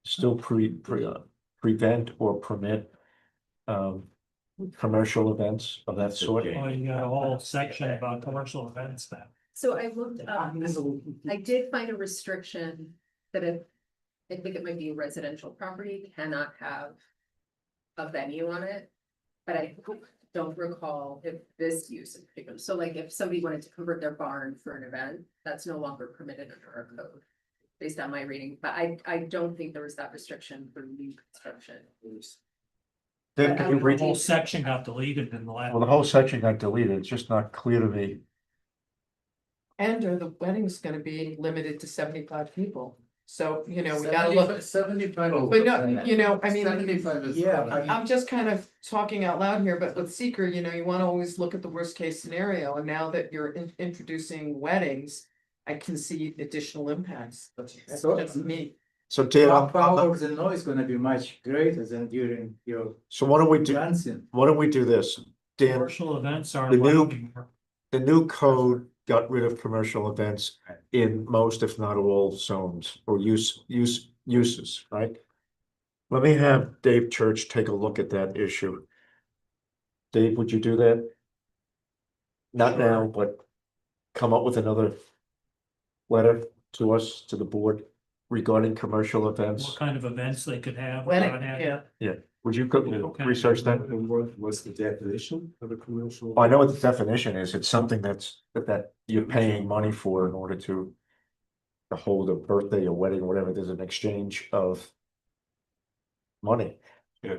still prevent or permit commercial events of that sort? Oh, you got a whole section about commercial events now. So I looked up, I did find a restriction that I think it might be a residential property cannot have a venue on it. But I don't recall if this use in particular, so like if somebody wanted to convert their barn for an event, that's no longer permitted under our code. Based on my reading, but I don't think there was that restriction for new construction. Dave, can you The read? whole section got deleted in the last. Well, the whole section got deleted. It's just not clear to me. And are the weddings gonna be limited to 75 people? So, we gotta look, 75. but no, I mean. 75 is. Yeah, I'm just kind of talking out loud here, but with seeker, you wanna always look at the worst case scenario, and now that you're introducing weddings. I can see additional impacts, that's So- just me. So Dave, Power of the noise is gonna be much greater than during your so why don't we do dancing. this? Dan, Commercial events are. The new- allowed anymore. the new code got rid of commercial events in most, if not all, zones or uses, right? Let me have Dave Church take a look at that issue. Dave, would you do that? Not now, but come up with another letter to us, to the board regarding commercial events. What kind of events they could have. Wedding, without having- yeah, Would you go Okay. research that? What's the definition of a commercial? I know what the definition is. It's something that you're paying money for in order to hold a birthday, a wedding, or whatever. There's an exchange of money. Yeah.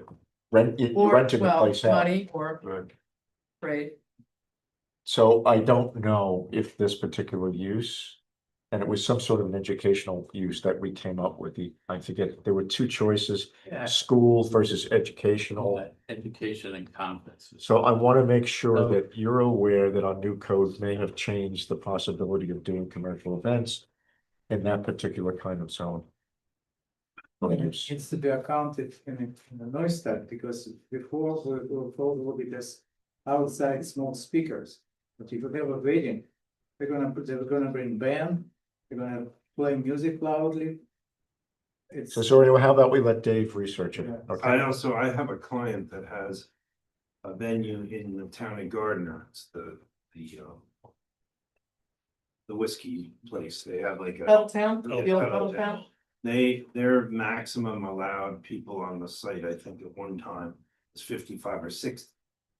You're or, renting the well, place out. money or Right. trade. So I don't know if this particular use, and it was some sort of an educational use that we came up with. I forget, there were two choices, Yeah. school versus educational. Education and conferences. So I want to make sure that you're aware that our new code may have changed the possibility of doing commercial events in that particular kind of zone. It needs to be accounted in the noise study, because before we were told will be this outside small speakers. But if you have a wedding, they're gonna bring band you're gonna play music loudly. It's, So how about we let Dave research it? Yeah. Okay, I have a client that has a venue in the town of Gardner. It's the whiskey place. They have like a. Belltown, Yeah, the old Belltown. Belltown. Their maximum allowed people on the site, I think at one time, is 55 or 60.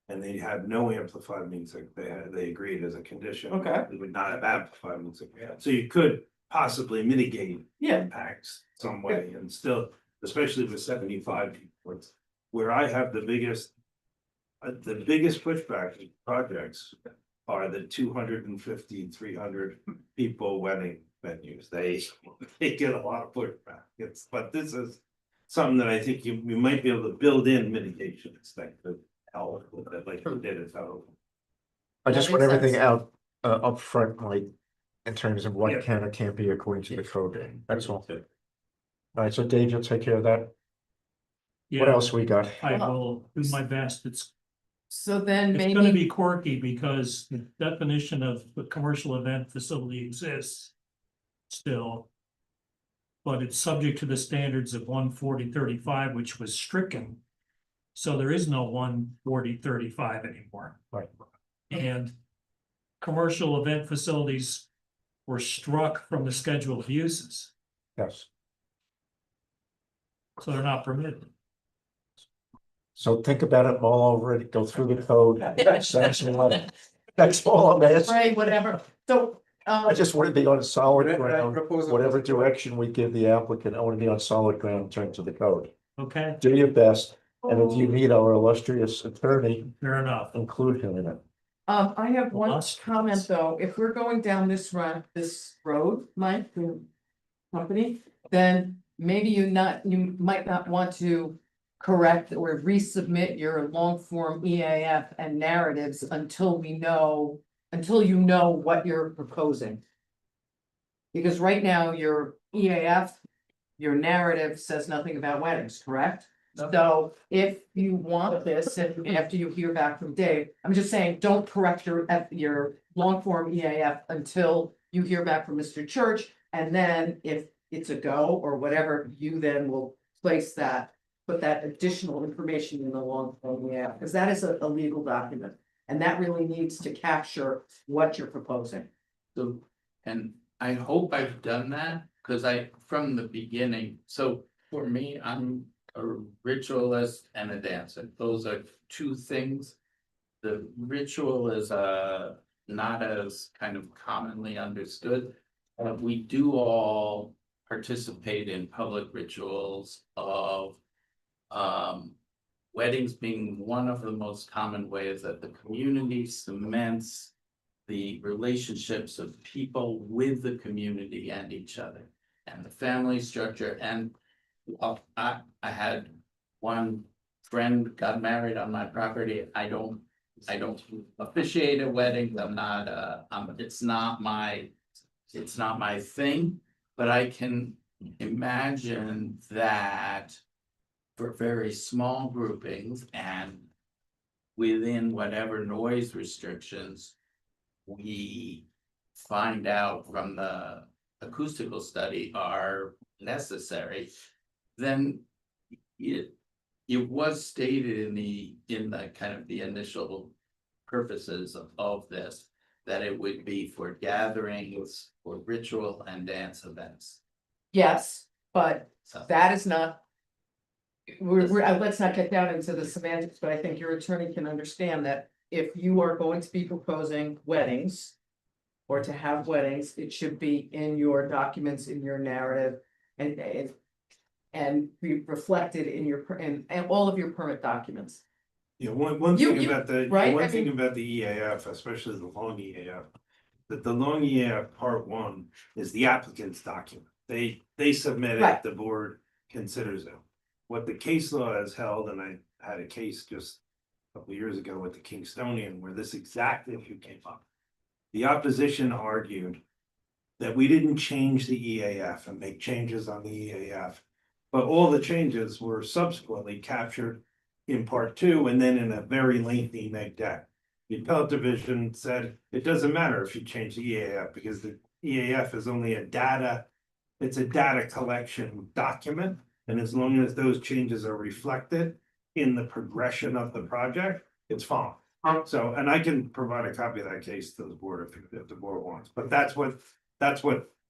And they had no amplified music. They agreed as a condition. Okay. They would not have amplified music. So you could possibly mitigate Yeah. impacts some way and still, especially with 75 people. It's where I have the biggest pushback in projects are the 250, 300 people wedding venues. They get a lot of pushback. But this is something that I think you might be able to build in mitigations that could help with it, like you did it. I just That want makes everything sense. out up front, like in terms of what Yeah. can or can't be according to the code. That's all. All right, so Dave, you'll take care of that. What Yeah, else we got? I will do my best. So then It's gonna maybe, be quirky because the definition of the commercial event facility exists still. But it's subject to the standards of 140-35, which was stricken. So there is no 140-35 anymore. Right. And commercial event facilities were struck from the schedule of uses, Yes. so they're not permitted. So think about it, mull over it, go through the code. That's all I'm asking. right, whatever, so, I just want to be on solid I ground, propose a- whatever direction we give the applicant, I want to be on solid ground in terms of the code. Okay, Do your best, and if you need our illustrious attorney, fair enough. include him in it. I have one Illustrious. comment though, if we're going down this road, Mike, the company, then maybe you might not want to correct or resubmit your long form EAF and narratives until you know what you're proposing. Because right now, your EAF, your narrative says nothing about weddings, correct? So if you want this, and after you hear back from Dave, I'm just saying, don't correct your long form EAF until you hear back from Mr. Church. And then if it's a go or whatever, you then will put that additional information in the long form EAF, because that is a legal document. And that really needs to capture what you're proposing. So, and I hope I've done that, cause from the beginning, so for me, I'm a ritualist and a dancer. Those are two things. The ritual is not as kind of commonly understood. We do all participate in public rituals of weddings being one of the most common ways that the community cements the relationships of people with the community and each other and the family structure. And I had one friend got married on my property. I don't officiate a wedding. I'm not it's not my thing, but I can imagine that for very small groupings and within whatever noise restrictions we find out from the acoustical study are necessary, then it was stated in the kind of the initial purposes of this, that it would be for gatherings, for ritual and dance events. Yes, but So that is not. Let's not get down into the semantics, but I think your attorney can understand that if you are going to be proposing weddings. Or to have weddings, it should be in your documents, in your narrative, and be reflected in your, and all of your permit documents. You know, one You- thing you- about the, right? one I thing mean- about the EAF, especially the long EAF. That the long EAF part one is the applicant's document. They submit Right. it, the board considers it. What the case law has held, and I had a case just a couple of years ago with the Kingstonian where this exact issue came up. The opposition argued that we didn't change the EAF and make changes on the EAF. But all the changes were subsequently captured in part two and then in a very lengthy neg deck. The appellate division said it doesn't matter if you change the EAF because the EAF is only a data, it's a data collection document. And as long as those changes are reflected in the progression of the project, it's fine. So, and I can provide a copy of that case to the board if the board wants, but that's what,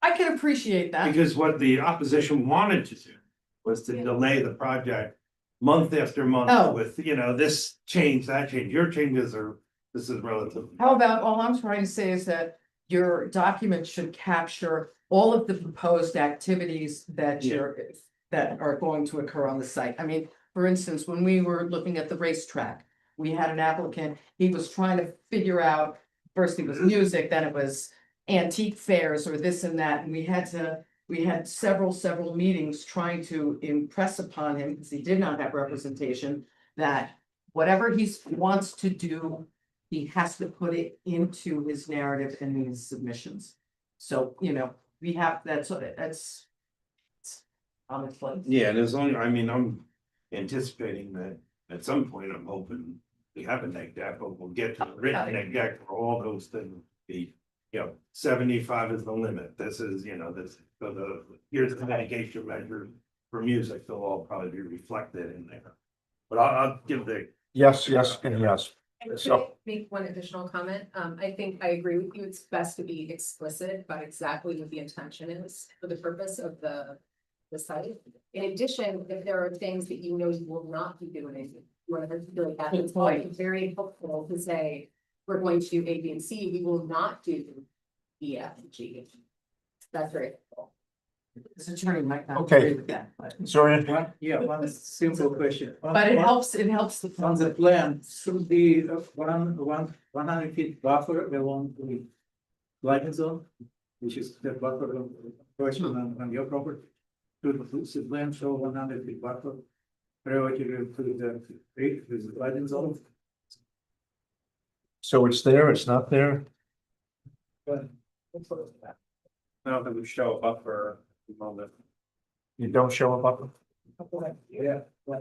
I can appreciate that. because what the opposition wanted to do was to delay the project month after Oh. month with, this change, that change, your changes are, this is relative. How about, all I'm trying to say is that your document should capture all of the proposed activities that that are going to occur on the site. I mean, for instance, when we were looking at the racetrack, we had an applicant, he was trying to figure out, first it was music, then it was antique fairs or this and that, and we had several meetings trying to impress upon him, because he did not have representation, that whatever he wants to do, he has to put it into his narrative and his submissions. So, we have, that's. On its place. Yeah, and as long, I mean, I'm anticipating that at some point, I'm hoping we have a neg deck, but we'll get to the written neg deck for all those things. The, 75 is the limit. This is, this, for here's the mitigation measure for music. They'll all probably be reflected in there. But I'll give the. Yes, and yes. And could So- I make one additional comment? I think I agree with you. It's best to be explicit about exactly what the intention is for the purpose of the site. In addition, if there are things that you will not be doing, you want to feel like that's point, very helpful to say, we're going to do A, B, and C, we will not do E, F, and G. That's very helpful. This attorney might not Okay. agree with that, but Zorian, One simple question. it helps the. On the plan, should be 100 feet buffer along the lighting zone, which is the buffer question on your property. Should the plan show 100 feet buffer relative to the lighting zone? so it's there, it's not there? I don't think we show a buffer at the moment. You don't show a buffer? Yeah. Yeah,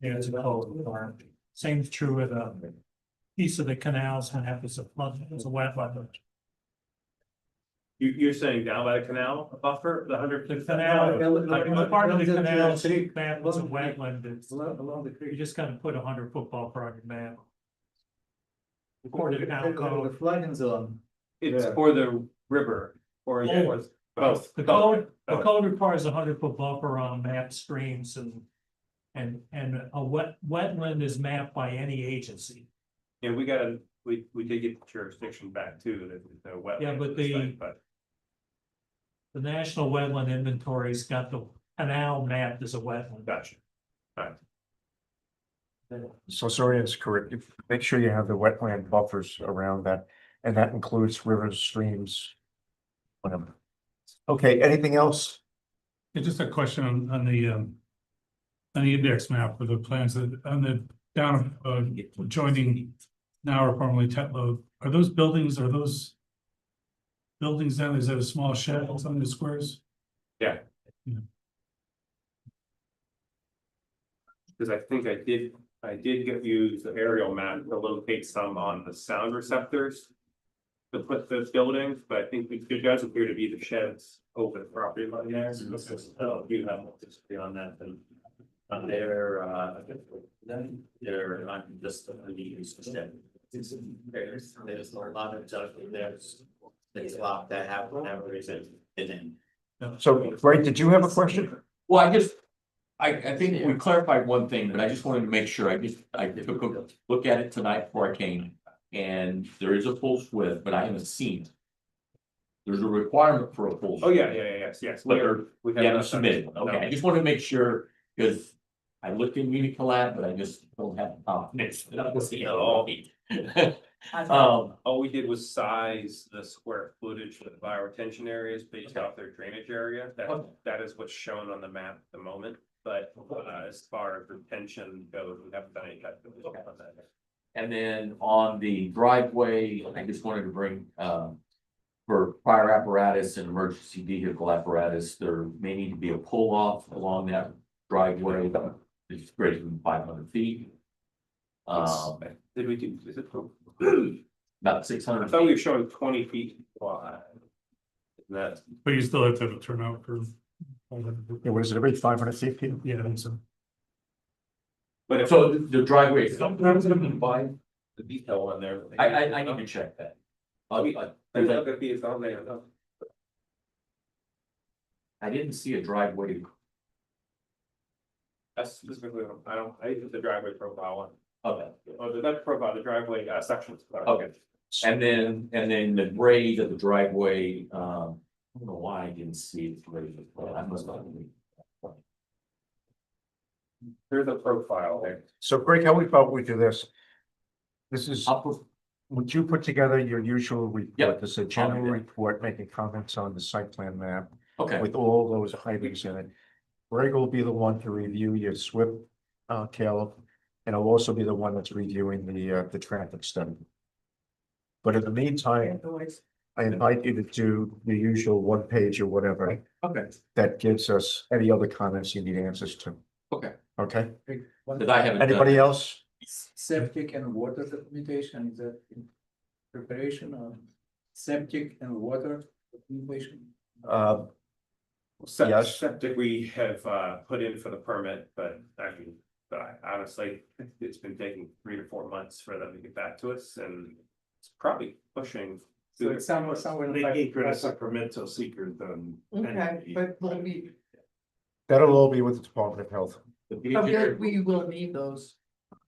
it's a code requirement. Same is true with a piece of the canals and have as a flood, as a wetland. You're saying down by the canal, a buffer, the 100. The canal, the part of the canal, map is a Along wetland, it's, the you creek. just gotta put 100-foot buffer on your map. According to town The code. flooding zone. It's Yeah. for the river or Yeah. or both. The code requires 100-foot buffer on mapped streams and a wetland is mapped by any agency. Yeah, we did get the jurisdiction back too, that the wetland. Yeah, but the National Wetland Inventory's got the canal mapped as a wetland. Gotcha. So Zorian's correct. Make sure you have the wetland buffers around that, and that includes rivers, streams. Whatever. Okay, anything else? Yeah, just a question on the index map for the plans that, on the down, joining now or formerly Tetlow, are those buildings down, is that a small shed on some of the squares? Yeah. Yeah. Because I think I did use the aerial map to locate some on the sound receptors. To put those buildings, but I think there does appear to be the sheds over the property line there. So you have more history on that than. They're on just the use step. There's a lot of stuff in there. There's a lot that have whatever reason in. So, Ray, did you have a question? Well, I think we clarified one thing, but I just wanted to make sure, I took a look at it tonight before I came. And there is a full SWIP, but I haven't seen it. There's a requirement for a full. Oh, yeah, yes. But We you haven't submitted, okay, I just want to make sure, because I looked in Unicolab, but I just don't have the confidence that I will see it all. All we did was size the square footage of the bioretention areas based off their drainage area. That is what's shown on the map at the moment. But as far as retention goes, we haven't done any calculations on that. And then on the driveway, I just wanted to bring, for fire apparatus and emergency vehicle apparatus, there may need to be a pull off along that driveway. It's greater than 500 feet. Did we do, is it? About 600. I thought we were showing 20 feet wide. That, But you still have to have a turnout for. Yeah, what is it, every 500 feet, Peter? Yeah, I think so. but if, So the driveway, sometimes it can buy the detail on there. I need to check that. It's on there. I didn't see a driveway. That's specifically, I did the driveway profile one. Okay, Oh, not profile, the driveway, sections. okay. And then the grade of the driveway, I don't know why I didn't see it. I must not. There's a profile there. So Greg, how about we do this? This is, would you put together your usual report? Yep. This is a general report making comments on the site plan map Okay, with all those items in it. Greg will be the one to review your SWIP, Caleb, and I'll also be the one that's reviewing the traffic study. But in the meantime, I invite you to do the usual one page or whatever okay, that gives us any other comments you need answers to. okay. Okay? That I haven't done. Anybody else? Septic and water documentation, is that in preparation or septic and water documentation? Yes. Septic we have put in for the permit, but I mean, honestly, it's been taking 3 to 4 months for them to get back to us, and it's probably pushing. So it's somewhere They like. can't grant us a permit till seekers done. Okay, but will we, That'll all be with the Department of Health. The okay, engineer, we will need those.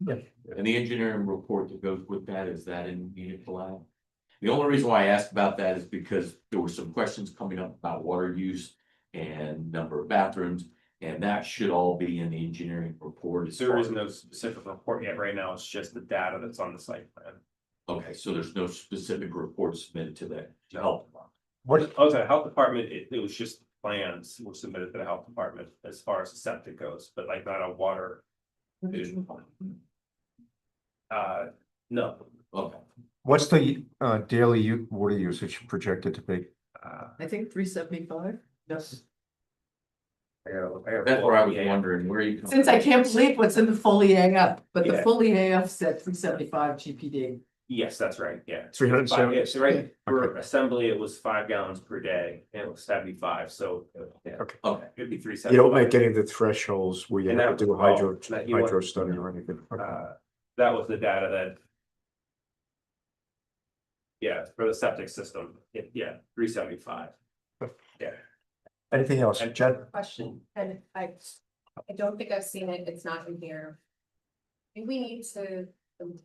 and the engineering report that goes with that, is that in municipal lab? The only reason why I asked about that is because there were some questions coming up about water use and number of bathrooms, and that should all be in the engineering report. as There far is as- no specific report yet right now, it's just the data that's on the site plan. Okay, so there's no specific report submitted to the health department. What, Oh, the health department, it was just plans were submitted to the health department as far as the septic goes, but like not a water. No, Okay, what's the daily water usage projected to be? I think 375. Yes. that's where I was wondering, where you. Since I can't believe what's in the full EAF, but the Yeah. full EAF said 375 GPD. Yes, that's right, yeah. 370? It's right, for Okay. assembly, it was 5 gallons per day, and it was 75, so, yeah. Okay. Okay, It'd be 375. You don't make any of the thresholds where you And have to that- do a hydro, oh, that you want- hydro study or anything. Okay. That was the data that. Yeah, for the septic system, yeah, 375. Yeah. Anything else, Jen? Question, and I don't think I've seen it, it's not in here. Do we need to,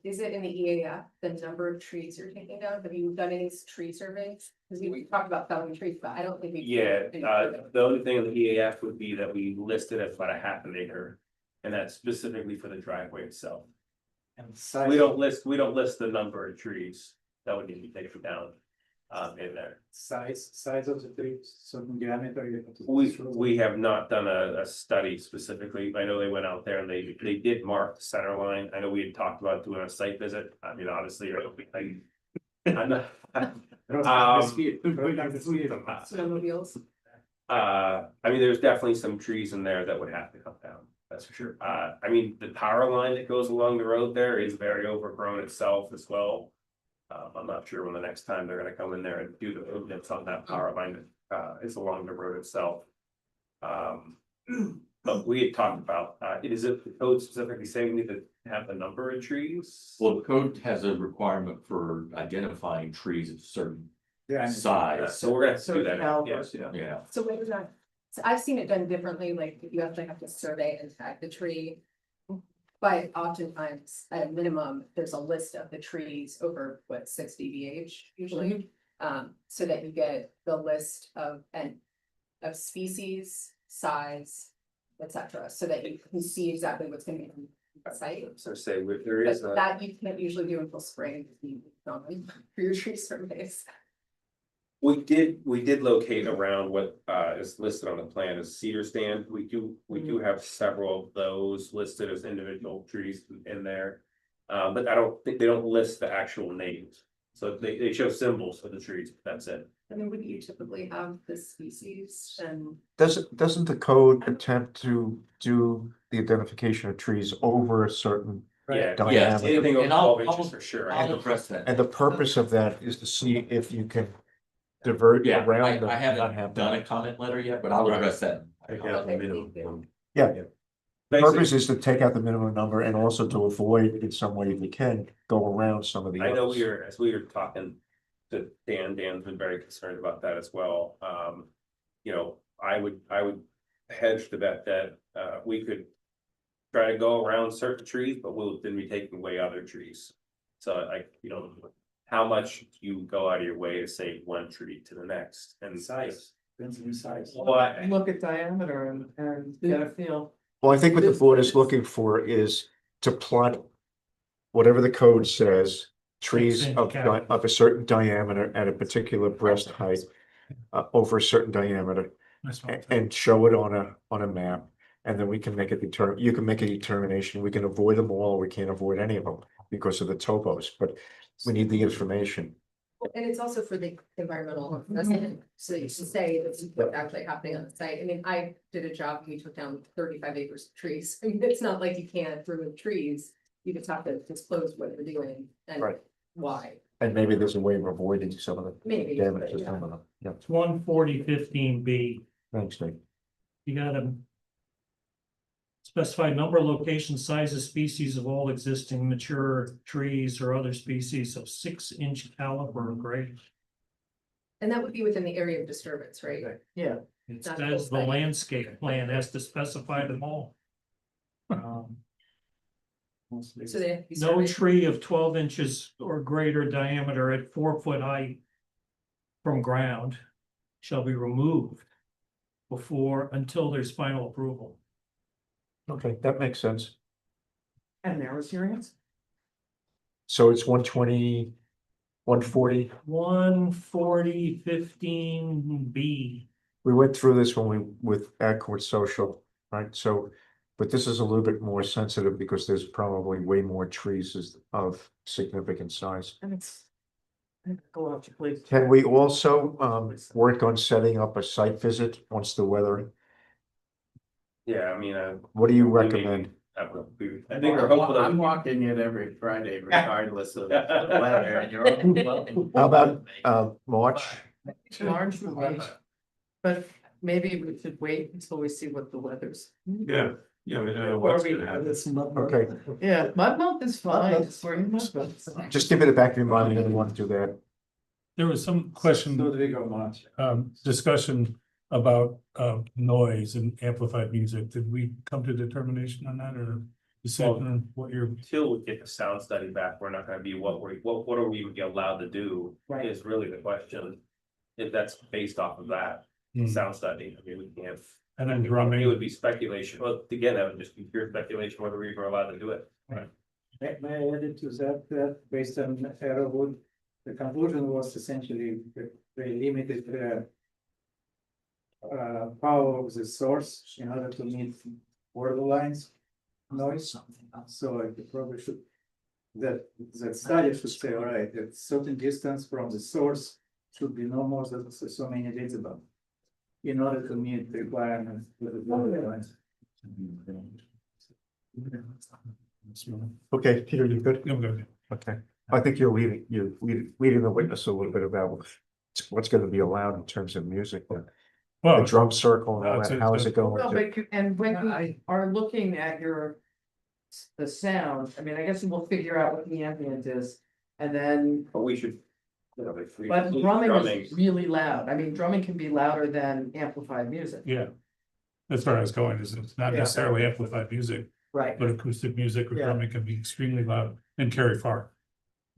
is it in the EAF, the number of trees you're taking down? Have you done any tree surveys? Because we talked about felling trees, but I don't think we. Yeah, the only thing in the EAF would be that we listed it about a half an acre. And that's specifically for the driveway itself. And size. We don't list the number of trees that would need to be taken down in there. Size of the trees, certain diameter. You have to- We have not done a study specifically. I know they went out there and they did mark the center line. I know we had talked about doing a site visit. I mean, honestly, I'm not. Snowmobiles. I mean, there's definitely some trees in there that would have to come down, that's for sure. I mean, the power line that goes along the road there is very overgrown itself as well. I'm not sure when the next time they're gonna come in there and do the movements on that power line, is along the road itself. But we had talked about, is it the code specifically saying we need to have the number of trees? well, the code has a requirement for identifying trees of certain Yeah. size. So we're gonna have to do So that, calibers, yeah. Yeah, So what is that? So I've seen it done differently, like you actually have to survey and tag the tree. But oftentimes, at a minimum, there's a list of the trees over 6 dBH usually. So that you get the list of of species, size, etc. So that you can see exactly what's gonna be on the site. So say there is But a. that you can't usually do until spring, normally, for your tree surveys. We did locate around what is listed on the plan as cedar stand. We do have several of those listed as individual trees in there. But I don't think they don't list the actual names. So they show symbols for the trees, but that's it. And then would you typically have the species and Doesn't the code attempt to do the identification of trees over a certain Yeah, dynamic? anything over And I'll- 12 inches for sure. I'll address that. And the purpose of that is to see if you can divert Yeah, around. I not haven't have done that. a comment letter yet, but I'll address that. Take out the minimum. Yeah, Basically, purpose is to take out the minimum number and also to avoid in some way, if we can, go around some of the. I know others. as we were talking to Dan's been very concerned about that as well. You know, I would hedge the bet that, we could try to go around certain trees, but we'll then be taking away other trees. So like, you know, how much you go out of your way to save one tree to the next and Size, depends on the size. Well, I- Look at diameter and get a feel. Well, I think what the board is looking for is to plot whatever the code says, trees Six-inch of, cap. of a certain diameter at a particular breast height, over a certain diameter, That's what I'm and show it on a map. And then we can make you can make a determination, we can avoid them all, or we can't avoid any of them because of the topos, but we need the information. And it's also for the environmental assessment, so you should say that's what's actually happening on the site. I mean, I did a job, we took down 35 acres of trees. I mean, it's not like you can't remove trees, you just have to disclose what you're doing and Right. why. And maybe there's a way of avoiding some of the Maybe, damage but to yeah. some of them. Yeah, It's 140-15B. thanks, Dave. You gotta specify number, location, sizes, species of all existing mature trees or other species of 6-inch caliber or greater. And that would be within the area of disturbance, right? Yeah. It Not says the full site. landscape plan has to specify them all. So they have to be No surveyed. tree of 12 inches or greater diameter at 4-foot height from ground shall be removed until there's final approval. Okay, that makes sense. And there was your answer. So it's 120, 140. 140-15B. We went through this with Accord Social, right? So, but this is a little bit more sensitive because there's probably way more trees of significant size. And it's. Go out, please. Can we also work on setting up a site visit once the weather? Yeah, I mean, What do you we may- recommend? I think we're hopeful that I'm we- walking it every Friday regardless of the weather and you're all welcome. How about March? March would wait. But maybe we should wait until we see what the weather's. Yeah, yeah, we don't know Or what's we- gonna happen. Okay, Yeah, mud month is fine. It's for mud month. just give it a back of your mind, you don't want to do that. There was some question, So we go March. discussion about noise and amplified music. Did we come to determination on that or decision on what you're? Until we get the sound study back, we're not gonna be what are we allowed to do Right. is really the question. If that's based off of that sound study, I mean, we can't. And then It drumming, would be speculation, well, again, that would just be pure speculation whether we were allowed to do it. May I add it to that based on Arrowwood, the conclusion was essentially that they limited the power of the source in order to meet borderlines noise. So I probably should, that study should say, all right, that certain distance from the source should be no more than so many decibel in order to meet the requirements with the borderlines. Okay, Peter, you good? I'm good. Okay, I think you're leading the witness a little bit about what's gonna be allowed in terms of music. The Well, drum circle and all That's that, it, how is it Well, going? but, and when we are looking at the sound, I mean, I guess we'll figure out what the ambient is. And then, But we should. You know, if we but include drumming is really loud. I mean, drumming can be louder than amplified music. yeah. That's where I was going, is it's not Yeah. necessarily amplified music, Right. but acoustic music or Yeah. drumming can be extremely loud and carry far.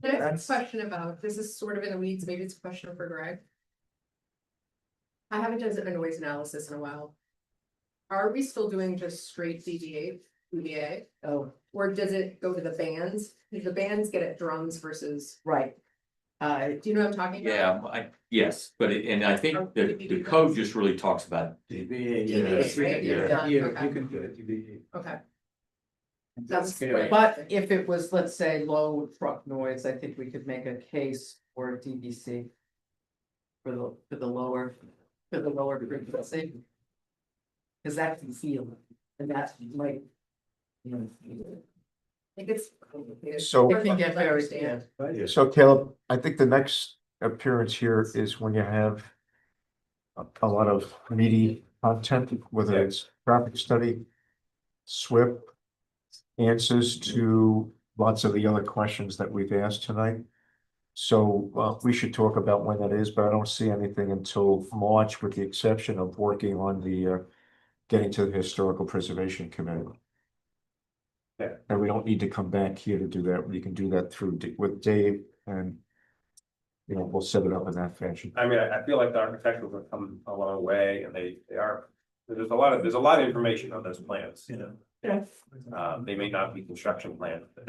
Can I That's- ask a question about, this is sort of in the weeds, maybe it's a question for Greg. I haven't done a noise analysis in a while. Are we still doing just straight DBA, Oh, or does it go to the bands? Because the bands get at drums versus, right. do you know what I'm talking about? Yeah, yes, but and I think the code just really talks about. DBA, right? Yeah. Done, You okay. can do it. Okay, That's That's- But if it was, let's say, low truck noise, I think we could make a case for DBC. For the lower frequency. Cause that can feel, and that's like. You know, I think it's complicated. So- it can get very, Understand. yeah. So Caleb, I think the next appearance here is when you have a lot of meaty content, whether it's traffic study, SWIP, answers to lots of the other questions that we've asked tonight. So we should talk about when that is, but I don't see anything until March, with the exception of working on the getting to the Historical Preservation Committee. Yeah. And we don't need to come back here to do that. We can do that through with Dave, and you know, we'll set it up in that fashion. I mean, I feel like the architecturals have come a long way, and they are, there's a lot of information on those plans, you know. Yeah. They may not be construction plans, but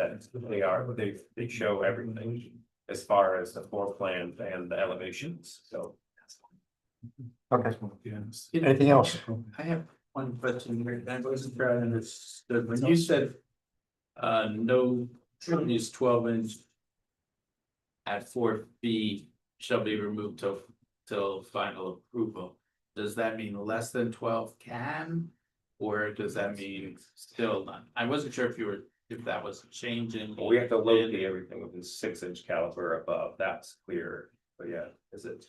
they show everything as far as the floor plan and the elevations, so. Okay. Anything else? I have one question here, I wasn't sure I understood, when you said. No trees 12-inch. At 4 feet shall be removed till final approval. Does that mean less than 12 can? Or does that mean still none? I wasn't sure if that was changing. We have to locate everything within 6-inch caliber above, that's clear, but yeah, is it?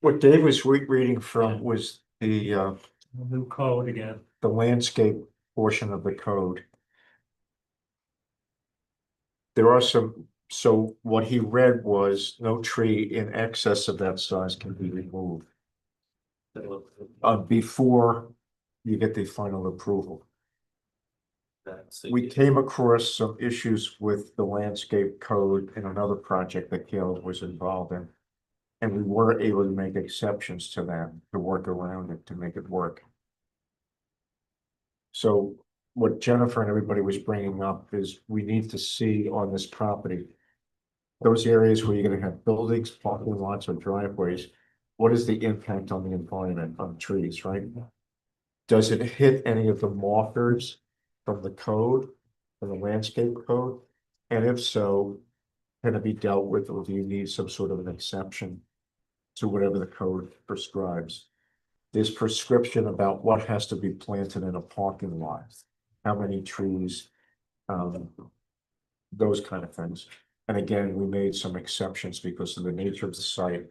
What Dave was reading from was the New code again. the landscape portion of the code. There are some, so what he read was no tree in excess of that size can be removed before you get the final approval. We came across some issues with the landscape code in another project that Caleb was involved in. And we were able to make exceptions to that, to work around it, to make it work. So what Jennifer and everybody was bringing up is we need to see on this property, those areas where you're gonna have buildings, parking lots, or driveways, what is the impact on the environment, on trees, right? Does it hit any of the markers from the code, from the landscape code? And if so, can it be dealt with, or do you need some sort of an exception to whatever the code prescribes? There's prescription about what has to be planted in a parking lot, how many trees, those kind of things. And again, we made some exceptions because of the nature of the site,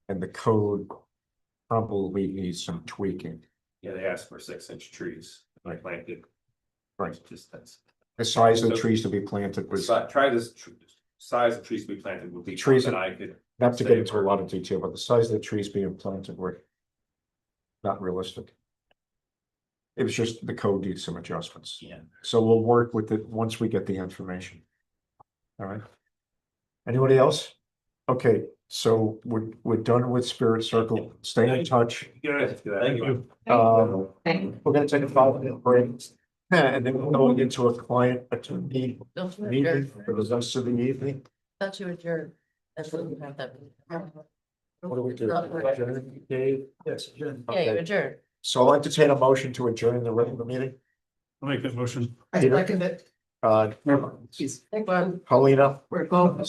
and the code probably needs some tweaking. Yeah, they asked for 6-inch trees, like planted. Right. Just that's. The size of the trees to be planted was, Try this, size of trees to be planted would be. Trees something I could. not to say get into a for- lot of detail, but the size of the trees being planted were not realistic. It was just the code needs some adjustments. Yeah. So we'll work with it once we get the information. All right. Anybody else? Okay, so we're done with Spirit Circle. Stay in touch. Good. Thank you. We're gonna take a 5-minute break. And then we're going into a client attorney Don't you meeting adjourn? for the rest of the evening. Thought you adjourned. That's what you have that. What do we do? Not work. Adjourn, Dave? Yes, adjourn. Yeah, you Okay. adjourn. So I'll entertain a motion to adjourn the regular meeting. I'll make that motion. I second it. Uh, Take one. Paulina, We're going. second.